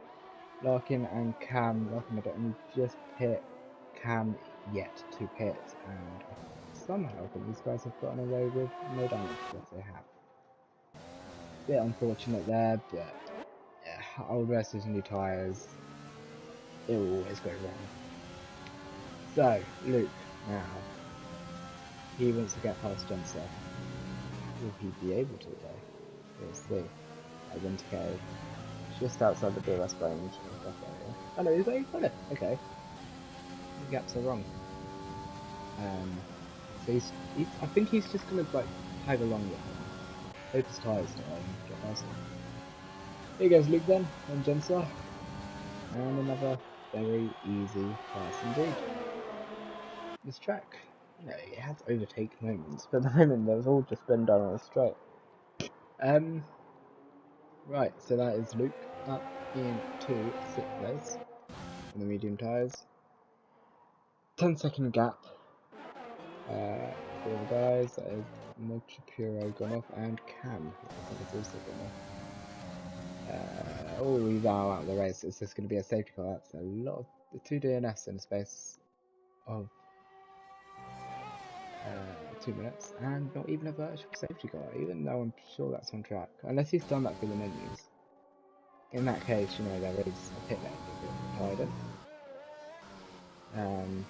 Larkin and Cam. Larkin didn't just pit Cam yet to pit. And somehow I think these guys have gotten away with no damage. Yes, they have. Bit unfortunate there, but yeah, old versus new tyres. It will always go wrong. So, Luke, now, he wants to get past Jensen. Will he be able to though? We'll see. As MTK just outside the DRS range. Oh no, he's got it. Okay. The gaps are wrong. So he's I think he's just gonna like tag along with him. Hope his tyres don't get past him. Here goes Luke then, and Jensen. And another very easy pass indeed. This track, you know, it has overtake moments, but at the moment they've all just been done on a straight. Right, so that is Luke up into 6th place in the medium tyres. 10-second gap for the guys. That is Multipuro gone off, and Cam, I think it's also gone off. Oh, he's out of the race. It's just going to be a safety car. That's a lot of the 2 DNFs in the space of 2 minutes and not even a virtual safety car, even though I'm sure that's on track. Unless he's done that through the menus. In that case, you know, there is a pit lane you can hide in.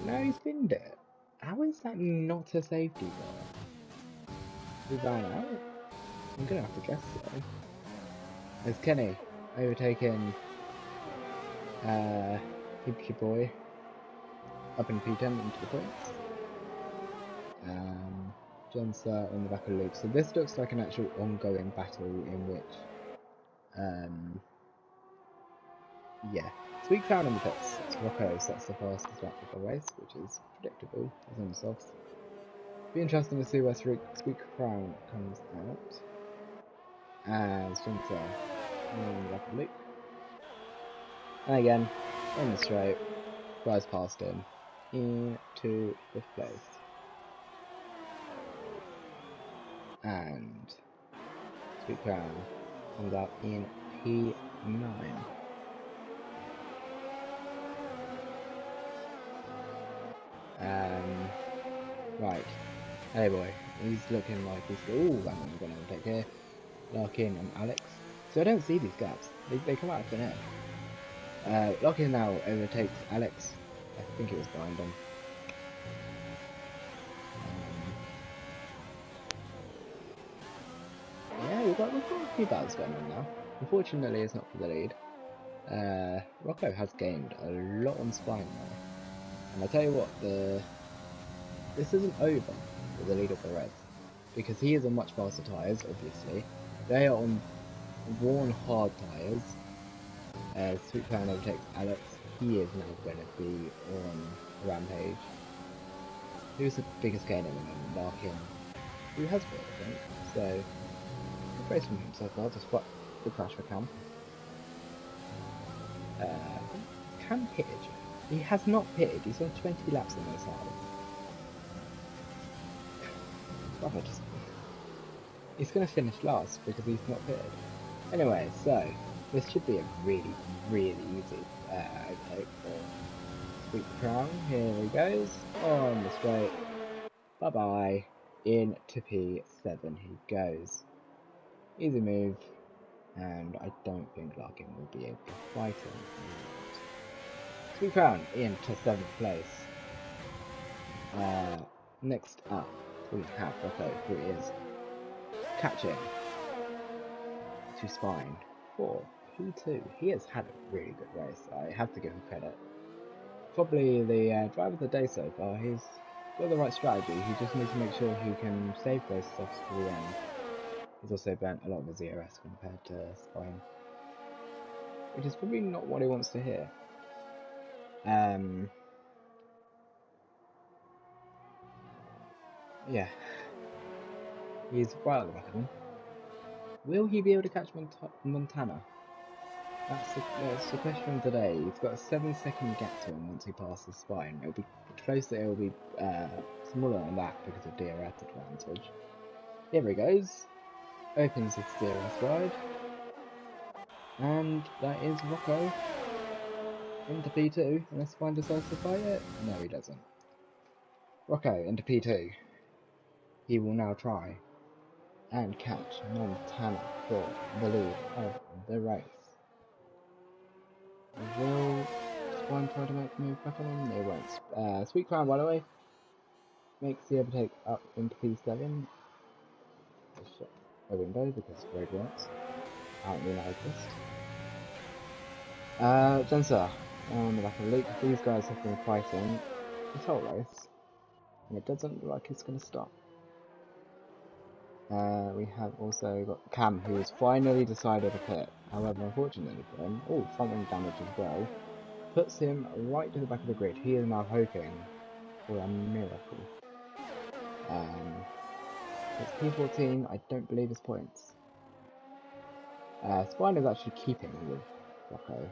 No, he's binned it. How is that not a safety car? He ran out? I'm gonna have to guess so. There's Kenny overtaking Hibshy Boy up in P10 into the points. Jensa on the back of Luke. So this looks like an actual ongoing battle in which, yeah. Sweet Crown in the pits. It's Rocco sets the fastest lap of the race, which is predictable, as on the softs. Be interesting to see where Sweet Crown comes out. As Jensa on the back of Luke. And again, in the straight, flies past him into 5th place. And Sweet Crown comes out in P9. Right. Hey boy, he's looking like he's... Ooh, I'm going to overtake here. Larkin and Alex. So I don't see these gaps. They come out of thin air. Larkin now overtakes Alex. I think it was behind him. Yeah, we've got a few battles going on now. Unfortunately, it's not for the lead. Rocco has gained a lot on spine now. And I tell you what, this isn't over for the lead of the Reds. Because he is on much faster tyres, obviously. They are on worn hard tyres. Sweet Crown overtakes Alex. He is now going to be on Rampage. Who's the biggest gainer in the moment? Larkin. Who has been, I think. So, good race from him so far, just quite good crash for Cam. Cam pitted. He has not pitted, he's on 20 laps on those sides. He's going to finish last because he's not pitted. Anyway, so this should be a really, really easy overtake for Sweet Crown. Here he goes on the straight. Bye bye. Into P7 he goes. Easy move, and I don't think Larkin will be able to fight him. Sweet Crown into 7th place. Next up, we have Rocco, who is catching to spine for P2. He has had a really good race. I have to give him credit. Probably the driver of the day so far. He's got the right strategy. He just needs to make sure he can save those softs for the end. He's also burnt a lot of his ERS compared to spine, which is probably not what he wants to hear. Yeah. He's right at the back of him. Will he be able to catch Montana? That's the question today. He's got a 7-second gap to him once he passes spine. It'll be closer, it'll be smaller than that because of DRS advantage. Here he goes. Opens his DRS wide. And that is Rocco into P2, unless Spine decides to fight it. No, he doesn't. Rocco into P2. He will now try and catch Montana for the lead of the race. Will Spine try to make the move back on him? They won't. Sweet Crown, by the way, makes the overtake up into P7. Just shut a window because road works. Aren't really noticed. Jensa on the back of Luke. These guys have been fighting this whole race, and it doesn't look like it's going to stop. We have also got Cam, who has finally decided to pit. However, unfortunately for him, front wing damage as well, puts him right to the back of the grid. He is now hoping for a miracle. It's P14, I don't believe his points. Spine is actually keeping with Rocco,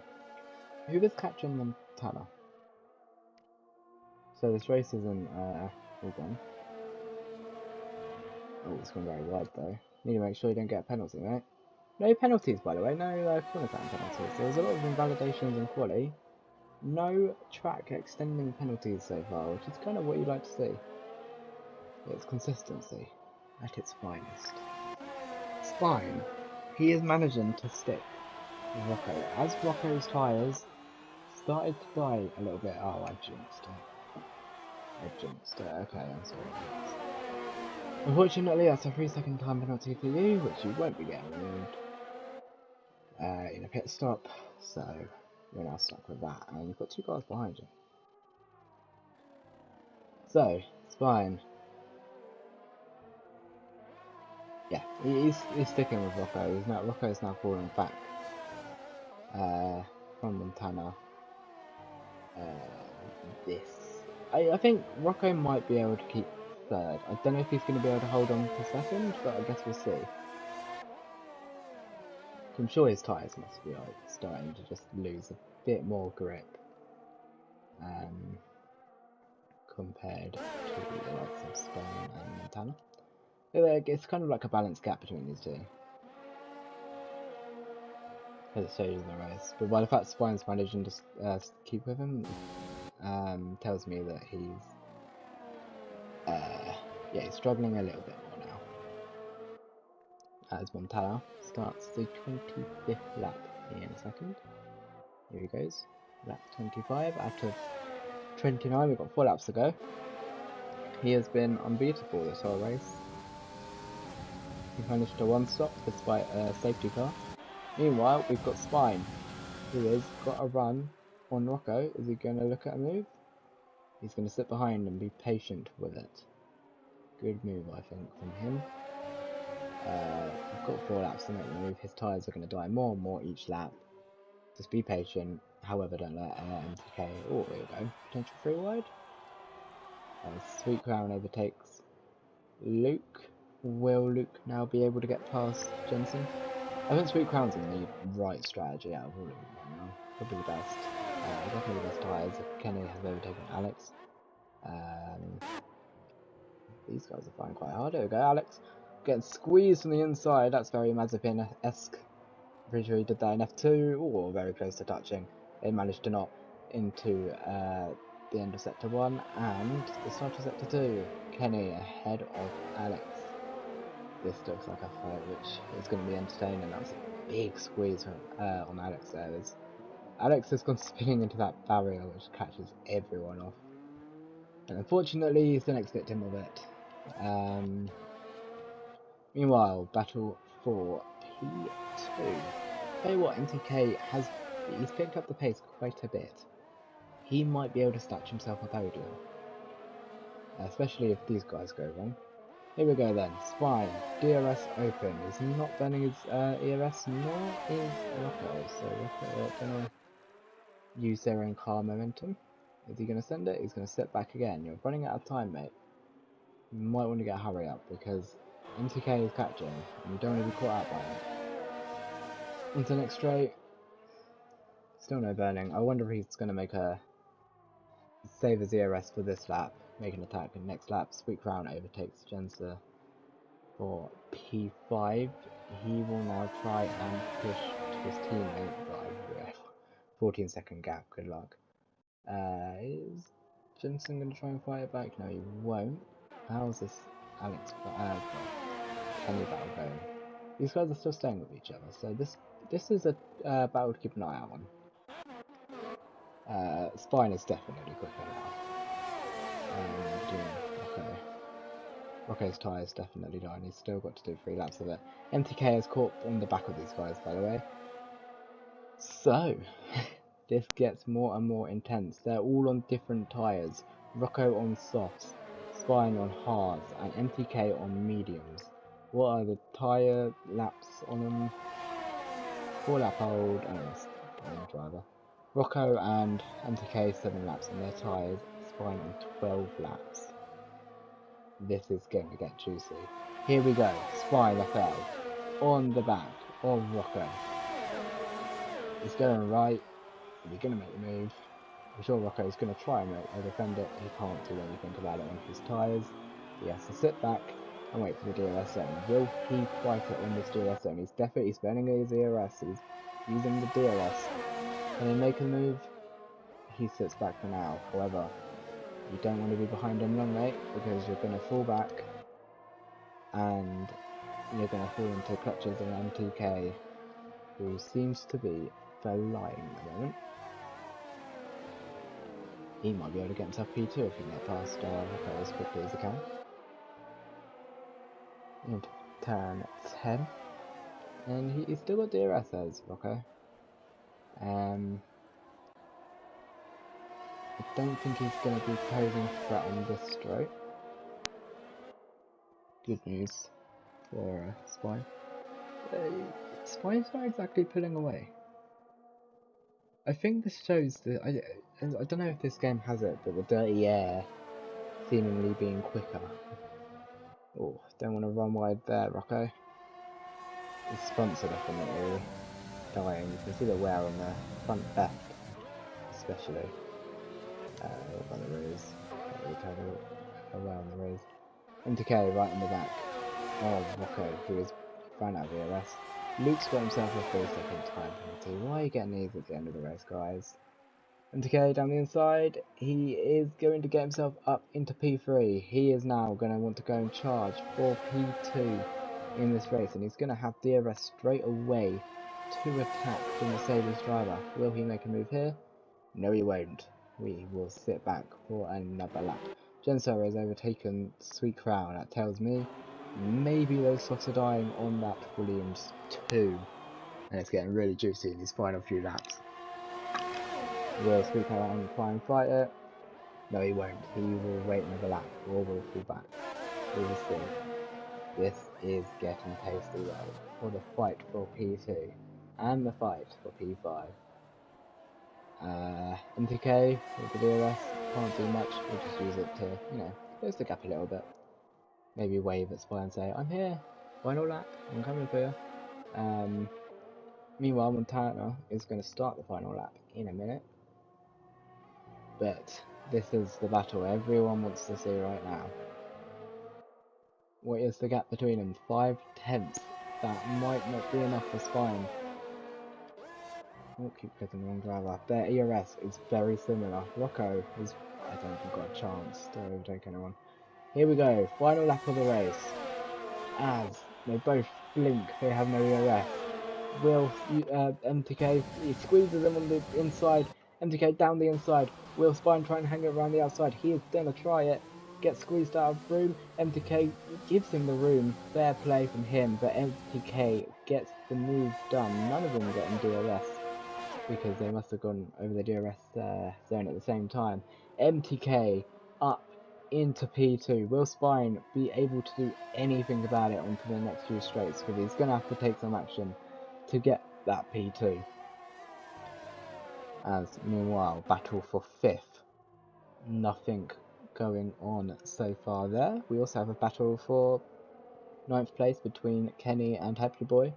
who is catching Montana. So this race isn't all gone. Oh, it's gone very wide though. Need to make sure you don't get a penalty, mate. No penalties, by the way. No corner cutting penalties. There was a lot of invalidations in quali. no track extending penalties so far, which is kind of what you like to see. It's consistency at its finest. Spine, he is managing to stick with Rocco. As Rocco's tyres started to die a little bit. Oh, I jinxed it. Okay, I'm sorry, Alex. Unfortunately, that's a 3-second time penalty for you, which you won't be getting removed in a pit stop. So you're now stuck with that, and you've got 2 cars behind you. So, Spine. Yeah, he's sticking with Rocco. Rocco's now falling back from Montana. I think Rocco might be able to keep third. I don't know if he's going to be able to hold on for second, but I guess we'll see. I'm sure his tyres must be like starting to just lose a bit more grip compared to the likes of Spain and Montana. It's kind of like a balanced gap between these two. At the stage of the race, but by the fact Spine's managing to keep with him, tells me that he's struggling a little bit more now. As Montana starts the 25th lap in a second. Here he goes, lap 25 out of 29. We've got 4 laps to go. He has been unbeatable this whole race. He managed to 1 stop despite a safety car. Meanwhile, we've got Spine, who has got a run on Rocco. Is he going to look at a move? He's going to sit behind and be patient with it. Good move, I think, from him. We've got 4 laps to make the move. His tyres are going to die more and more each lap. Just be patient. However, don't let MTK... Oh, there we go. Potential 3 wide. Sweet Crown overtakes Luke. Will Luke now be able to get past Jensen? I think Sweet Crown's on the right strategy out of all of them right now. Probably the best. Definitely the best tyres. Kenny has overtaken Alex. These guys are flying quite hard. There we go, Alex. Getting squeezed from the inside. That's very Mazepin-esque. Pretty sure he did that in F2. Oh, very close to touching. They managed to not into the end of sector 1 and the start of sector 2. Kenny ahead of Alex. This looks like a fight which is going to be entertaining. That was a big squeeze on Alex there. Alex has gone spinning into that barrier which catches everyone off. And unfortunately, he's the next victim of it. Meanwhile, battle for P2. Tell you what, MTK he's picked up the pace quite a bit. He might be able to snatch himself a podium. Especially if these guys go wrong. Here we go then. Spine, DRS open. He's not burning his ERS, nor is Rocco. So Rocco are going to use their own car momentum. Is he going to send it? He's going to sit back again. You're running out of time, mate. You might want to get a hurry up because MTK is catching and you don't want to be caught out by it. Onto the next straight. Still no burning. I wonder if he's going to make a save his ERS for this lap, make an attack, and next lap Sweet Crown overtakes Jensen for P5. He will now try and push to his teammate, but 14-second gap, good luck. Is Jensen going to try and fight it back? No, he won't. How's this Kenny battle going? These guys are still staying with each other, so this is a battle to keep an eye out on. Spine is definitely quicker now. Rocco's tyres definitely dying. He's still got to do 3 laps of it. MTK has caught on the back of these guys, by the way. So, this gets more and more intense. They're all on different tyres. Rocco on softs, Spine on hards, and MTK on mediums. What are the tyre laps on them? 4 lap hold. Oh, that's the driver. Rocco and MTK 7 laps on their tyres. Spine on 12 laps. This is going to get juicy. Here we go. Spine FL on the back of Rocco. He's going right. Is he going to make the move? I'm sure Rocco is going to try and defend it. He can't do anything about it on his tyres. He has to sit back and wait for the DRS zone. Will he fight it on this DRS zone? He's definitely burning his ERS. He's using the DRS. Can he make a move? he sits back for now. However, you don't want to be behind him long, mate, because you're going to fall back and you're going to fall into the clutches of MTK, who seems to be flying at the moment. He might be able to get himself P2 if he can get past Rocco as quickly as he can. Into turn 10. And he's still got DRS as Rocco. I don't think he's going to be posing a threat on this straight. Good news for Spine. Spine's not exactly pulling away. I think this shows that I don't know if this game has it, but the dirty air seemingly being quicker. Oh, don't want to run wide there, Rocco. His fronts are definitely dying. You can see the wear on the front left, especially. On the rears. Can't really tell the wear on the rears. MTK right in the back of Rocco, who is found out of ERS. Luke's got himself a 3-second time penalty. Why are you getting these at the end of the race, guys? MTK down the inside. He is going to get himself up into P3. He is now going to want to go and charge for P2 in this race, and he's going to have DRS straight away to attack the Mercedes driver. Will he make a move here? No, he won't. We will sit back for another lap. Gensler has overtaken Sweet Crown. That tells me maybe those softs are dying on that Williams 2. And it's getting really juicy in these final few laps. Will Sweet Crown try and fight it? No, he won't. He will wait another lap or will fall back. We will see. This is getting tasty though. For the fight for P2 and the fight for P5. MTK with the DRS can't do much. We'll just use it to, close the gap a little bit. Maybe wave at Spy and say, I'm here, final lap, I'm coming for you. Meanwhile, Montana is going to start the final lap in a minute. But this is the battle everyone wants to see right now. What is the gap between them? 5/10. That might not be enough for Spine. Oh, keep clicking the wrong driver. Their ERS is very similar. Rocco is, I don't think, got a chance to overtake anyone. Here we go, final lap of the race. As they both blink, they have no ERS. Will MTK, he squeezes them on the inside. MTK down the inside. Will Spine try and hang it around the outside. He is gonna try it. Gets squeezed out of room. MTK gives him the room. Fair play from him, but MTK gets the move done. None of them getting DRS because they must have gone over the DRS zone at the same time. MTK up into P2. Will Spine be able to do anything about it onto the next few straights? Because he's going to have to take some action to get that P2. As meanwhile, battle for 5th. Nothing going on so far there. We also have a battle for 9th place between Kenny and Happy Boy.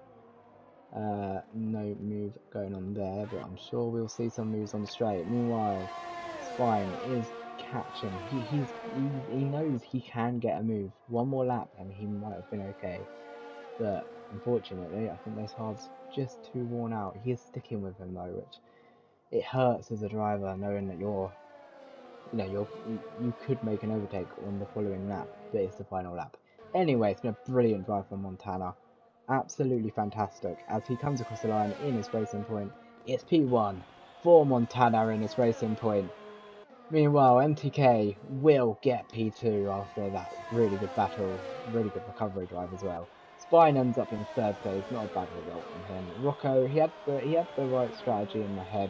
No move going on there, but I'm sure we'll see some moves on the straight. Meanwhile, Spine is catching. He knows he can get a move. One more lap and he might have been okay. But unfortunately, I think those halves just too worn out. He is sticking with him though, which it hurts as a driver knowing that you could make an overtake on the following lap, but it's the final lap. Anyway, it's been a brilliant drive from Montana. Absolutely fantastic. As he comes across the line in his racing point, it's P1 for Montana in his racing point. Meanwhile, MTK will get P2 after that really good battle, really good recovery drive as well. Spine ends up in 3rd place, not a bad result from him. Rocco, he had the right strategy in the head.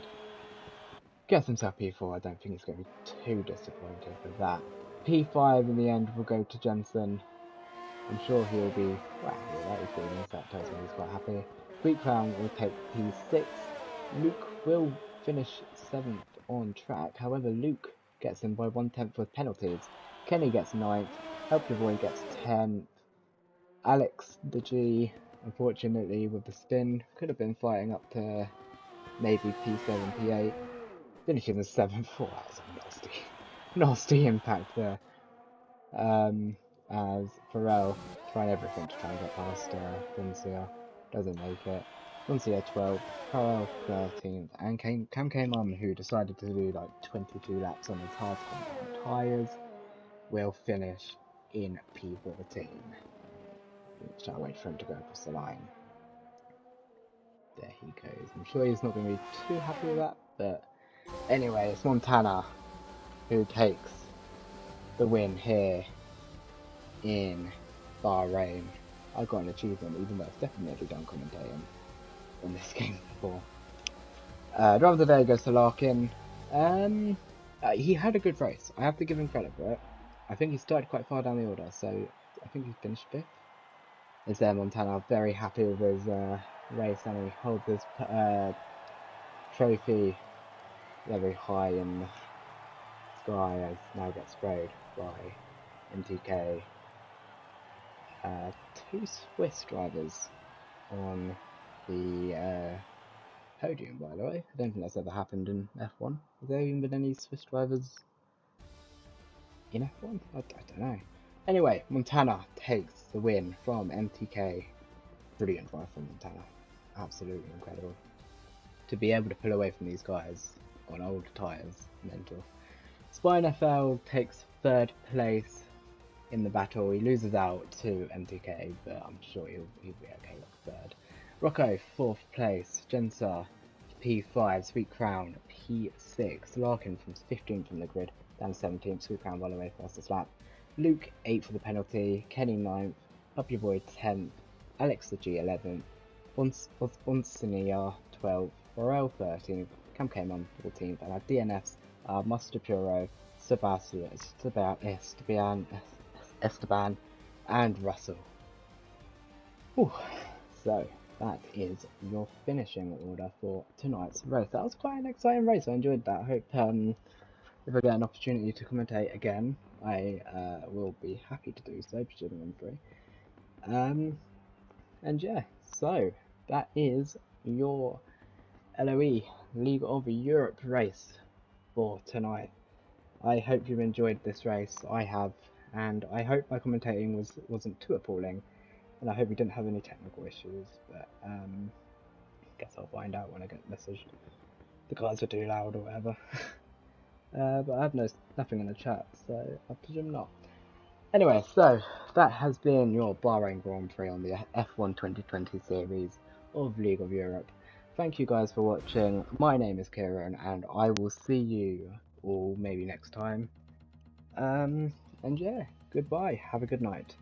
Gets himself P4, I don't think he's going to be too disappointed with that. P5 in the end will go to Jensen. I'm sure he'll be quite happy with that. He's feeling this, that tells me he's quite happy. Sweet Crown will take P6. Luke will finish 7th on track. However, Luke gets him by 1/10 with penalties. Kenny gets 9th. Help Your Boy gets 10th. Alex, the G, unfortunately with the spin, could have been fighting up to maybe P7, P8. Finishing the 7th. Oh, that was a nasty impact there. As Pharrell trying everything to try and get past Bonsia, doesn't make it. Bonsier 12th, Farrell 13th, and Cam came on, who decided to do like 22 laps on his hard compound tyres, will finish in P14. So I'll wait for him to go across the line. There he goes. I'm sure he's not going to be too happy with that, but anyway, it's Montana who takes the win here in Bahrain. I got an achievement, even though I've definitely done commentating on this game before. Driver of the day goes to Larkin. He had a good race. I have to give him credit for it. I think he started quite far down the order, so I think he finished 5th. Is there Montana very happy with his race, and he holds his trophy very high in the sky as now gets sprayed by MTK. 2 Swiss drivers on the podium, by the way. I don't think that's ever happened in F1. Has there even been any Swiss drivers in F1? I don't know. Anyway, Montana takes the win from MTK. Brilliant drive from Montana. Absolutely incredible. To be able to pull away from these guys on old tyres, mental. Spine FL takes 3rd place in the battle. He loses out to MTK, but I'm sure he'll be okay with 3rd. Rocco, 4th place. Jensa, P5. Sweet Crown, P6. Larkin from 15th from the grid, down 17th. Sweet Crown well away fastest lap. Luke, 8th for the penalty. Kenny, 9th. Puppy Boy, 10th. Alex the G, 11th. Bonsinia, 12th. Borel, 13th. Cam came on 14th. And our DNFs are Muster Puro, Esteban, and Russell. Whew. So that is your finishing order for tonight's race. That was quite an exciting race. I enjoyed that. I hope if I get an opportunity to commentate again, I will be happy to do so, presuming I'm free. And yeah, so that is your LOE League of Europe race for tonight. I hope you enjoyed this race. I have, and I hope my commentating wasn't too appalling, and I hope we didn't have any technical issues. But guess I'll find out when I get messaged. The guys are too loud or whatever. But I have nothing in the chat, so I presume not. Anyway, so that has been your Bahrain Grand Prix on the F1 2020 series of League of Europe. Thank you guys for watching. My name is Kieran, and I will see you all maybe next time. And yeah, goodbye. Have a good night.